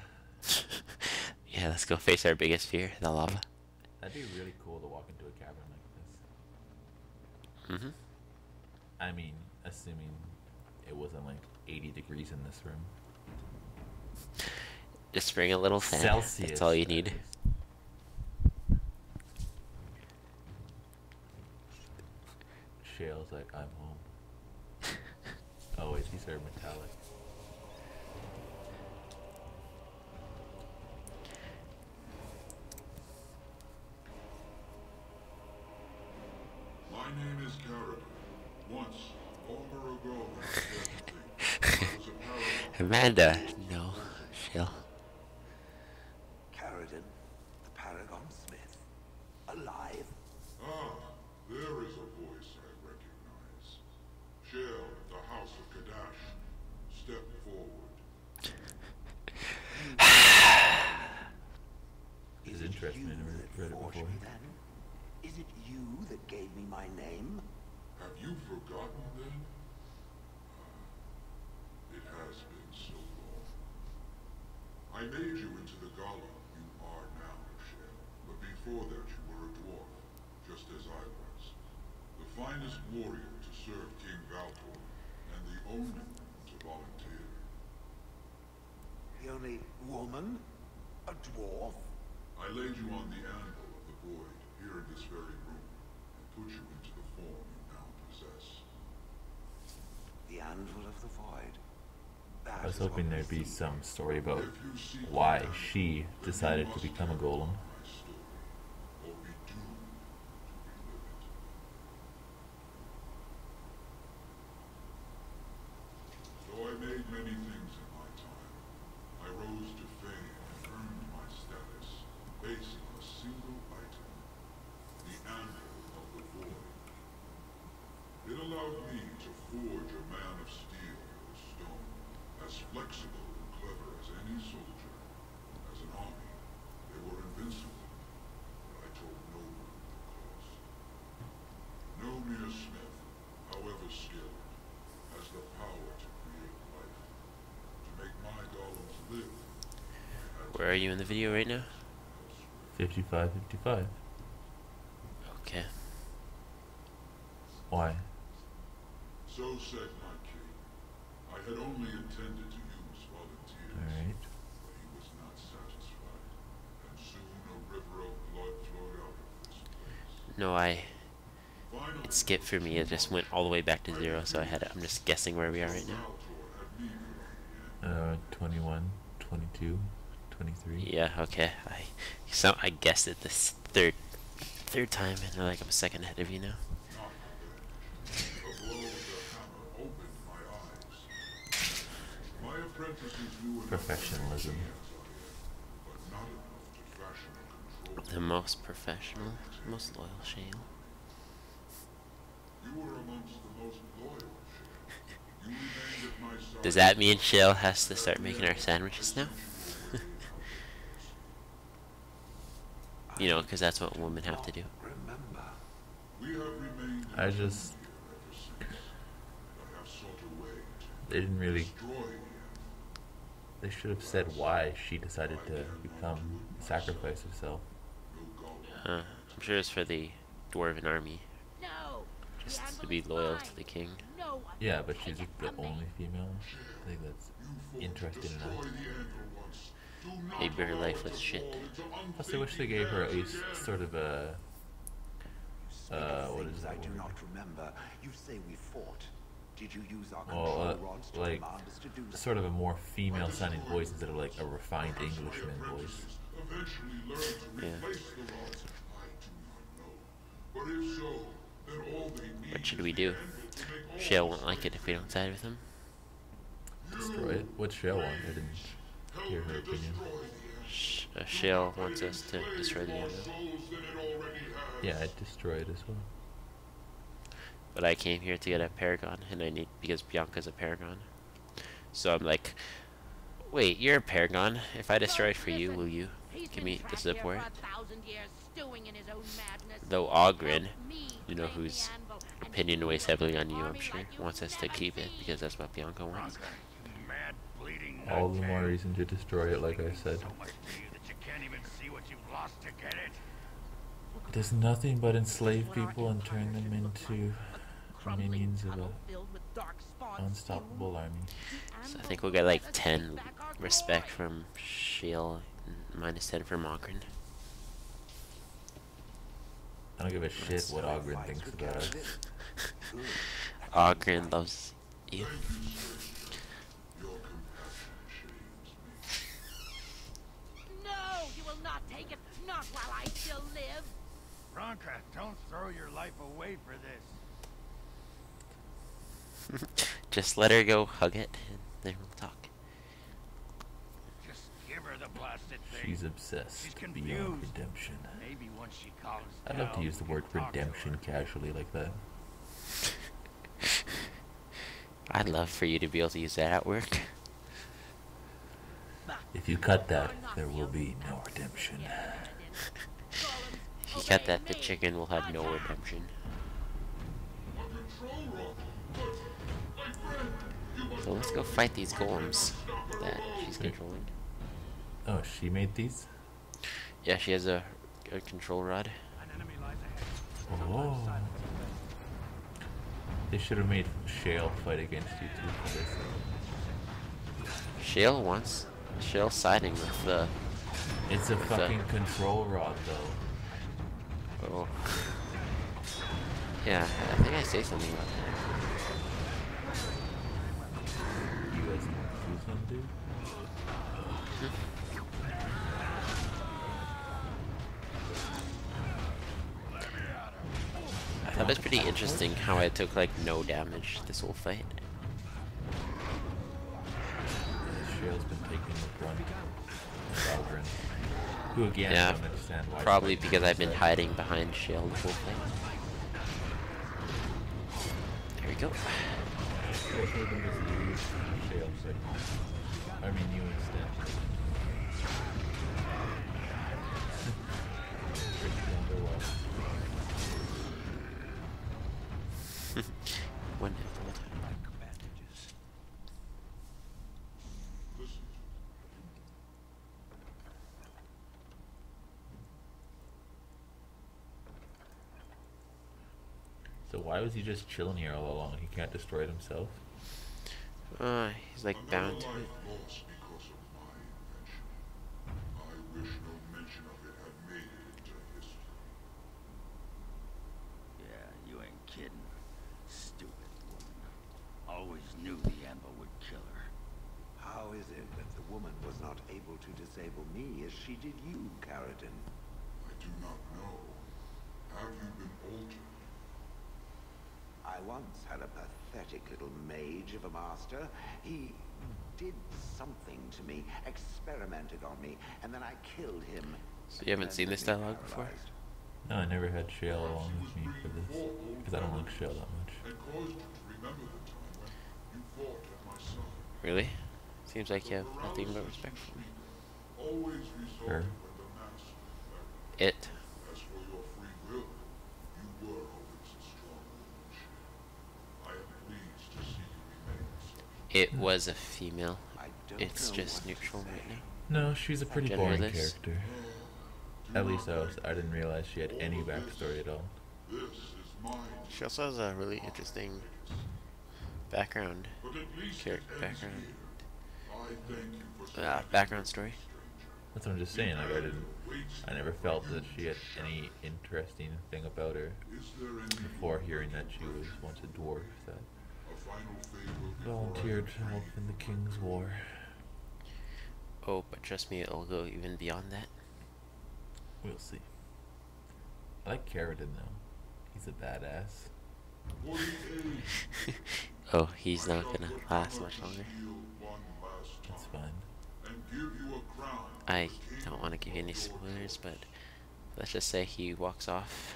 Yeah, let's go face our biggest fear, the lava. That'd be really cool to walk into a cavern like this. Mm-hmm. I mean, assuming it wasn't like 80 degrees in this room. Just bring a little fan. Celsius, That's all you that need. is. Shale's like, I'm home. Oh wait, these are metallic. My name is Carrot. Once, longer ago than I care to think, I was a paragon. Amanda, no, chill. Carradine, the Paragon Smith. Alive? Ah, there is a voice I recognize. Shale, the House of Kadash. Step forward. It's Is it interesting, you I never that read it forged before. me then? Is it you that gave me my name? Have you forgotten then? It has been so long. I made you into the golem you are now, Shale. But before that you were a dwarf, just as I was. The finest warrior to serve King Valtor, and the only one to volunteer. The only woman? A dwarf? I laid you on the anvil of the void, here in this very room, and put you into the form you now possess. The Anvil of the Void. That I was is what hoping we there'd be see. some story about If you seek why the anvil, she then decided you to must become a tell golem. my story, or be doomed to relive it. forge a man of steel or stone, as flexible and clever as any soldier. As an army, they were invincible, but I told no one the cost. No mere smith, however skilled, has the power to create life. To make my golems live, I had to Where are you in the video right now? 55, 55. Okay. Why? So said my king. I had only intended to use volunteers, Alright. but he was not satisfied, and soon a river of blood flowed out of this place. No, it Finally, skipped for me. It just went all the way back to 0, so I'm just guessing where we are right now. Valtor had me put on the end. 21, 22, 23. Yeah, okay. I guessed it this third time, and like I'm a second ahead of you now. Not then. A blow of the hammer opened my eyes. My apprentices knew enough Professionalism. but not enough to fashion a control. The most professional, most loyal Shale. You were amongst the most loyal, Shale. You remained at my side. Does that mean Shale has to start making our sandwiches now? You know, because that's what women have to do. Remember, We have remained in I just, here ever since. I have sought a way to they didn't really, destroy him. they should have said why she decided to sacrifice herself. No golem. I'm sure it's for the Dwarven army, No! just the to Anvil be is loyal mine. to the king. No one Yeah, will but she's take it the from me. only female. I think that's You interesting destroy enough. the Anvil once. Do not Maybe her allow life it was to shit. fall into Plus, I wish they gave her at least unfading sort of a, what is things that I do word? not remember. You say we fought. Did you use our Well, control rods to like, command us to do so? sort of a more female-sounding voice instead of like a refined Englishman voice. Eventually learn to Yeah. replace the rods. I do not know. But if so, then all they need What should is we the do? Anvil to make all Shale of won't us like it if we don't side with him. Destroy it. What's Shell want? I didn't hear her opinion. destroy the Anvil. Shale wants us to destroy the More Anvil. souls than it already has. Yeah, I'd destroy it as well. But I came here to get a Paragon, and I need, because Bianca's a Paragon. So I'm like, wait, you're a Paragon. If I destroy it for you, will you He's give been me the trapped here support? for 1,000 years, stewing in his own madness. Though Ogren, Help me you know, claim the whose Anvil, and opinion you weighs will heavily be on you, I'm army sure, like you've wants us to never keep it, seen. because that's what Bianca wants. Brother, you mad, bleeding All the more nutcase. reason to destroy it, like I said. So much to you that you can't even see what you've lost to get it. It does nothing but enslave people and turn them into Crumbling minions of tunnel a filled with dark spawns. unstoppable army. So I think we'll get like 10 respect from Shale, and minus 10 from Ogren. I don't give a shit what Ogren Fights thinks with about us. Garrett. Good. Ogren loves you. Thank you, stranger. Your compassion shames me. No, you will not take it. Not while I still live. Bronca, don't throw your life away for this. Just let her go hug it, and then we'll talk. Just give her the blasted thing. She's obsessed She's beyond confused. redemption. Maybe once she calms I'd love to down, use the we can word talk to her. redemption casually like that. I'd love for you to be able to use that at work. If you cut that, there will be no redemption. If you cut that, the chicken will have no redemption. A control rod. But, my friend, you must So let's go fight these golems that she's controlling. Oh, she made these? Yeah, she has a control rod. An enemy lies ahead. Oh. They should have made Shale fight against you too for this. Shale wants. Shale's siding with the. It's a the- fucking control rod though. Oh. Yeah, I think I say something about that. You guys know what she's gonna do? I thought it was pretty interesting how I took like no damage this whole fight. Shale's been taking the brunt of Ogren. Who again, Yeah, I don't understand why. probably she's because I've been upset. hiding behind Shale the whole fight. There we go. Oh, it could have been just you, Shale, I mean, you instead. Ricky Underwater. One hit the whole time. Bandages. Listen to So why was he just chilling here all along? He can't destroy it himself? He's like another bound to it. life lost because of my invention. I wish no mention of it had made it into history. Yeah, you ain't kidding. Stupid woman. Always knew the Anvil would kill her. How is it that the woman was not able to disable me as she did you, Carradine? I do not know. Have you been altered? I once had a pathetic little mage of a master. He did something to me, experimented on me, and then I killed him. So you haven't seen this dialogue before? No, I never had Shale along with me for this. Because I don't like Shale that much. And caused you to remember the time when you fought at my side. Really? Seems like you have nothing but respect for me. Always resulted Sure. when the master left. It. As for your free will, you were always a strong woman, Shale. I am pleased to see you remain such. It was a female. I don't It's know just what to neutral say. right now. No, she's a pretty boring Genderless. character. At least I didn't realize she had any backstory at all. This is mine. She also has a really interesting background. But at least Character it ends background. here. I thank you for selecting Background me, story. stranger. That's what I'm just saying, like Waste I never felt that she had any interesting thing about her Is there any before hearing that she was once a dwarf that a final favor before volunteered to I help in the King's War. Oh, but trust me, it'll go even beyond that. We'll see. I like Carradine though. He's a badass. For the age, Oh, he's I not shall gonna put last power much to longer. steel one last That's time, fine. and give you a crown I as king don't want to give you any of your spoilers, but choice. let's just say he walks off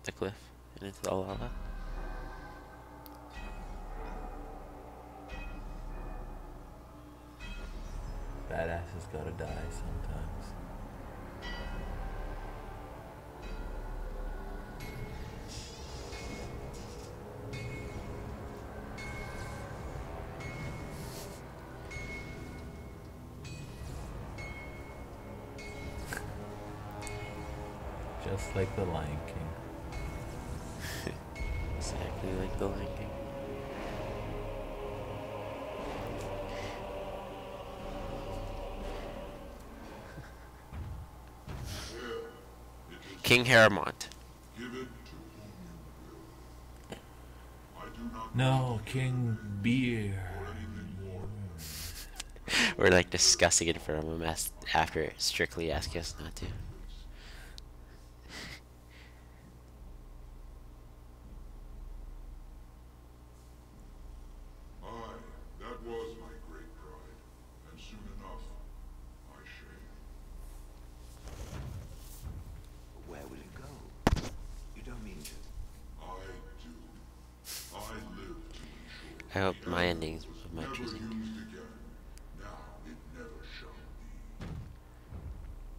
the cliff and into the lava. Badasses gotta die sometimes. Just like the Lion King. Exactly like the Lion King. King Haramont. Give it to whom you will. I do not No, King Beer. or anything more. We're like discussing it for a moment after strictly asking us not to. Aye, that was my great pride, and soon enough, my shame. Where will you go? You don't mean to. I do. I live to ensure I hope the my Anvil endings was of my never choosing. used again. Now it never shall be.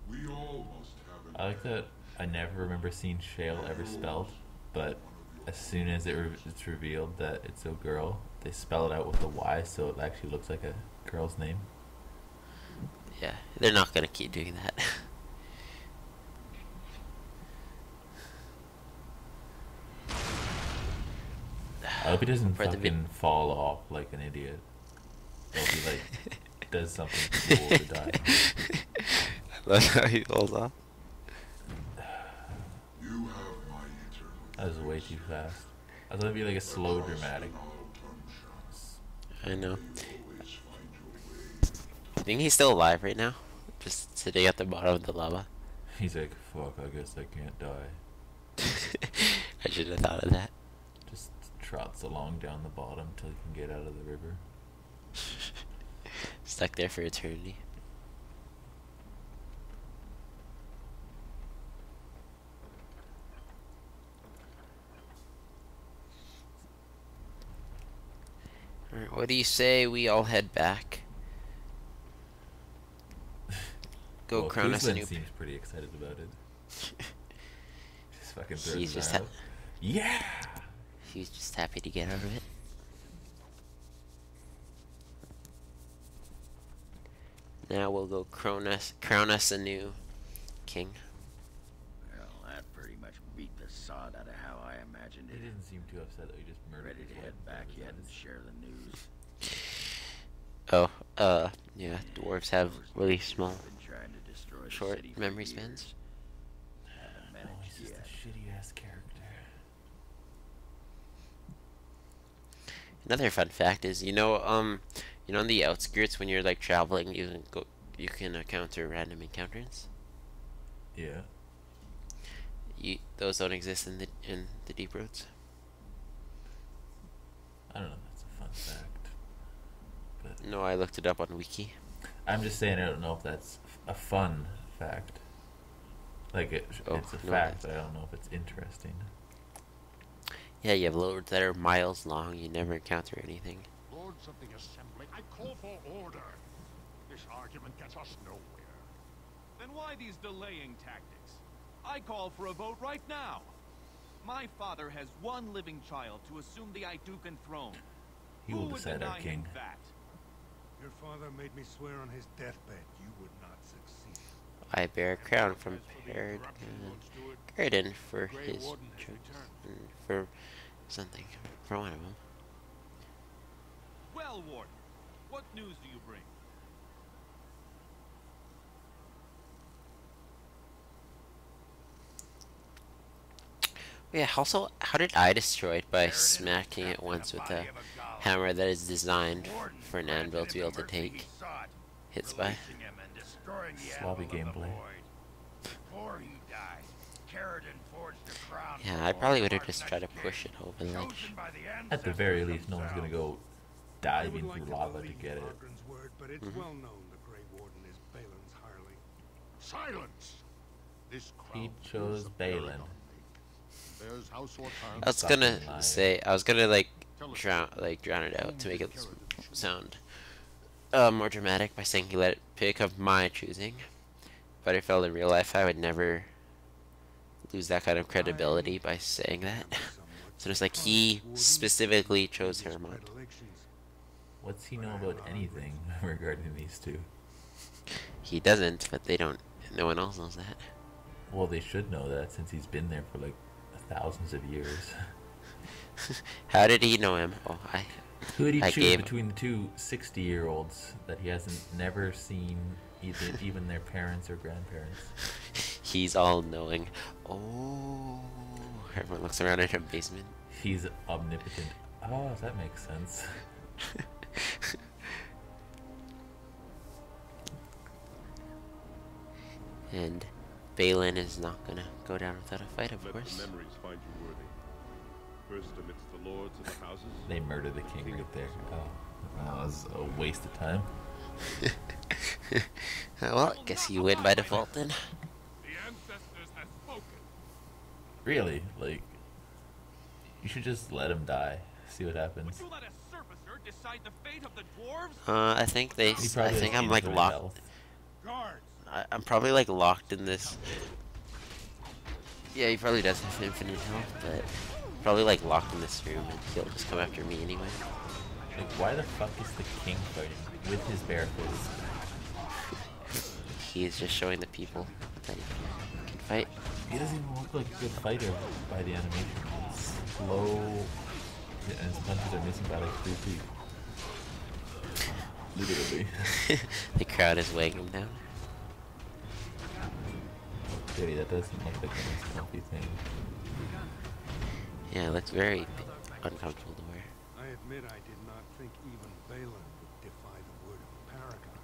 We all must have an I like that I never remember seeing Shale ever spelled, but as soon as it's revealed that it's a girl, they spell it out with a Y, so it actually looks like a girl's name. Yeah, they're not gonna keep doing that. I hope he doesn't For the fucking fall off like an idiot. I hope he like does something cool to die. I love how he falls off. You have my eternal That was way too fast. I thought it'd be like a slow dramatic. I know. always find your way. I think he's still alive right now. Just sitting at the bottom of the lava. He's like, fuck, I guess I can't die. I should have thought of that. Just trots along down the bottom till he can get out of the river. Stuck there for eternity. Alright, what do you say we all head back? Go Well, crown us a Kuzlin new. seems pretty excited about it. Just fucking throws He's his just arm out. Yeah! He's just happy to get out of it. Now we'll go crown us a new king. Well, that pretty much beat the sod out of how I imagined He it. didn't seem too upset that we just murdered Ready his to wife head in front back of his yet and eyes. share the news. Oh, yeah, dwarves have Those really thieves small, have been trying to destroy the short city for memory years. spans. Haven't Oh, managed he's just yet. a shitty ass character. Another fun fact is, on the outskirts when you're like traveling, you can encounter random encounters. Yeah. Those don't exist in the deep roads. I don't know, that's a fun fact. But No, I looked it up on Wiki. I'm just saying I don't know if that's a fun fact. Like, it's a no, fact, but I don't know if it's interesting. Yeah, you have roads that are miles long. You never encounter anything. Lords of the Assembly, I call for order. This argument gets us nowhere. Then why these delaying tactics? I call for a vote right now. My father has one living child to assume the Idukan throne. He Who will would decide our deny him king. that? Your father made me swear on his deathbed you would not succeed. I bear a crown from As for the interruption, Lord Steward, Paragon for the Grey his Warden has choice, returned. for something, for one of them. Well, Warden, what news do you bring? Yeah. Also, how did I destroy it by smacking it once with a hammer that is designed for an anvil to be able to take hits by? Sloppy gameplay. Before he died, Carradine forged a crown Yeah, for I probably would our have just next tried to king, push it over the ledge. chosen by the At the very ancestors least, no one's gonna themselves. go I would diving like through to lava to believe get it. Margaret's word, but it's well known the Grey Warden is Balin's hireling. Silence! This He crown chose is a bearing Balin. on me. Bears house or town, I was Fucking gonna liar. say, I was gonna drown it out to make it sound more dramatic by saying he let it pick of my choosing. But I felt in real life I would never lose that kind of credibility by saying that. So it's like he specifically chose Hermod. What's he know about anything regarding these two? He doesn't, but they don't. No one else knows that. Well, they should know that since he's been there for like thousands of years. How did he know him? Oh, Who would he I choose gave- between the two 60-year-olds that he hasn't never seen, even their parents or grandparents? he's all knowing. Oh, everyone looks around in her basement. He's omnipotent. Oh, that makes sense. And Balin is not gonna go down without a fight, of Let course. the memories find you worthy. First amidst the lords of the houses. They murdered the king right there. Oh, that was a waste of time. Well, I guess you win by default then. The ancestors have spoken. Really, like, you should just let him die. See what Would happens. you let a surfacer decide the fate of the dwarves? I think they. He I probably think has I'm like infinite locked. health. Guards! I'm probably like locked in this. Yeah, he probably does have infinite health, but probably like locked in this room, and he'll just come after me anyway. Like, why the fuck is the king fighting with his bare fist? He's just showing the people that he can fight. He doesn't even look like a good fighter by the animation. It's slow, and his punches are missing by like 3 feet. Literally. The crowd is weighing him down. Clearly, that doesn't look like a nice comfy thing. Yeah, it looks very uncomfortable to wear. I admit I did not think even Balin would defy the word of Paragon,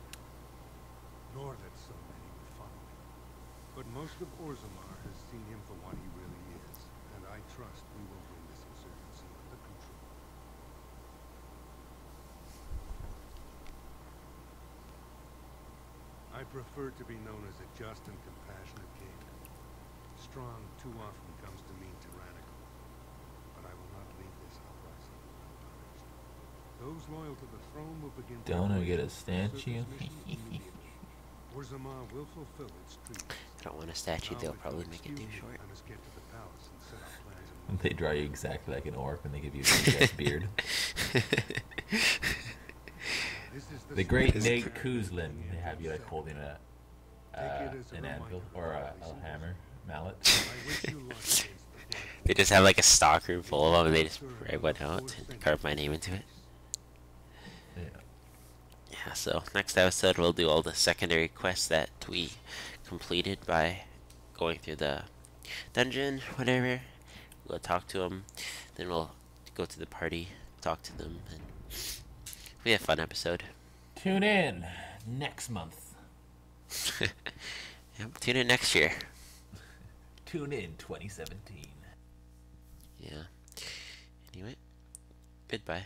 nor that so many would follow him. But most of Orzammar has seen him for what he really is, and I trust we will bring this insurgency under control. I prefer to be known as a just and compassionate king. Strong too often comes to mean tyrannical, but I will not leave this uprising unpunished. Those loyal to the throne will begin. Don't I get a statue? Orzammar will fulfill its treaties. I don't want a statue, they'll probably make it too short. I must get to the palace and set up plans. They draw you exactly like an orc and they give you a big beard. The Great Nate Kuzlin. They have you like holding an anvil or a hammer, mallet. They just have like a stock room full of them and they just write one out and carve my name into it. Yeah, so next episode we'll do all the secondary quests that we completed by going through the dungeon, whatever. We'll talk to them, then we'll go to the party, talk to them, and we have a fun episode. Tune in next month. Yep, tune in next year. Tune in 2017. Yeah. Anyway, goodbye.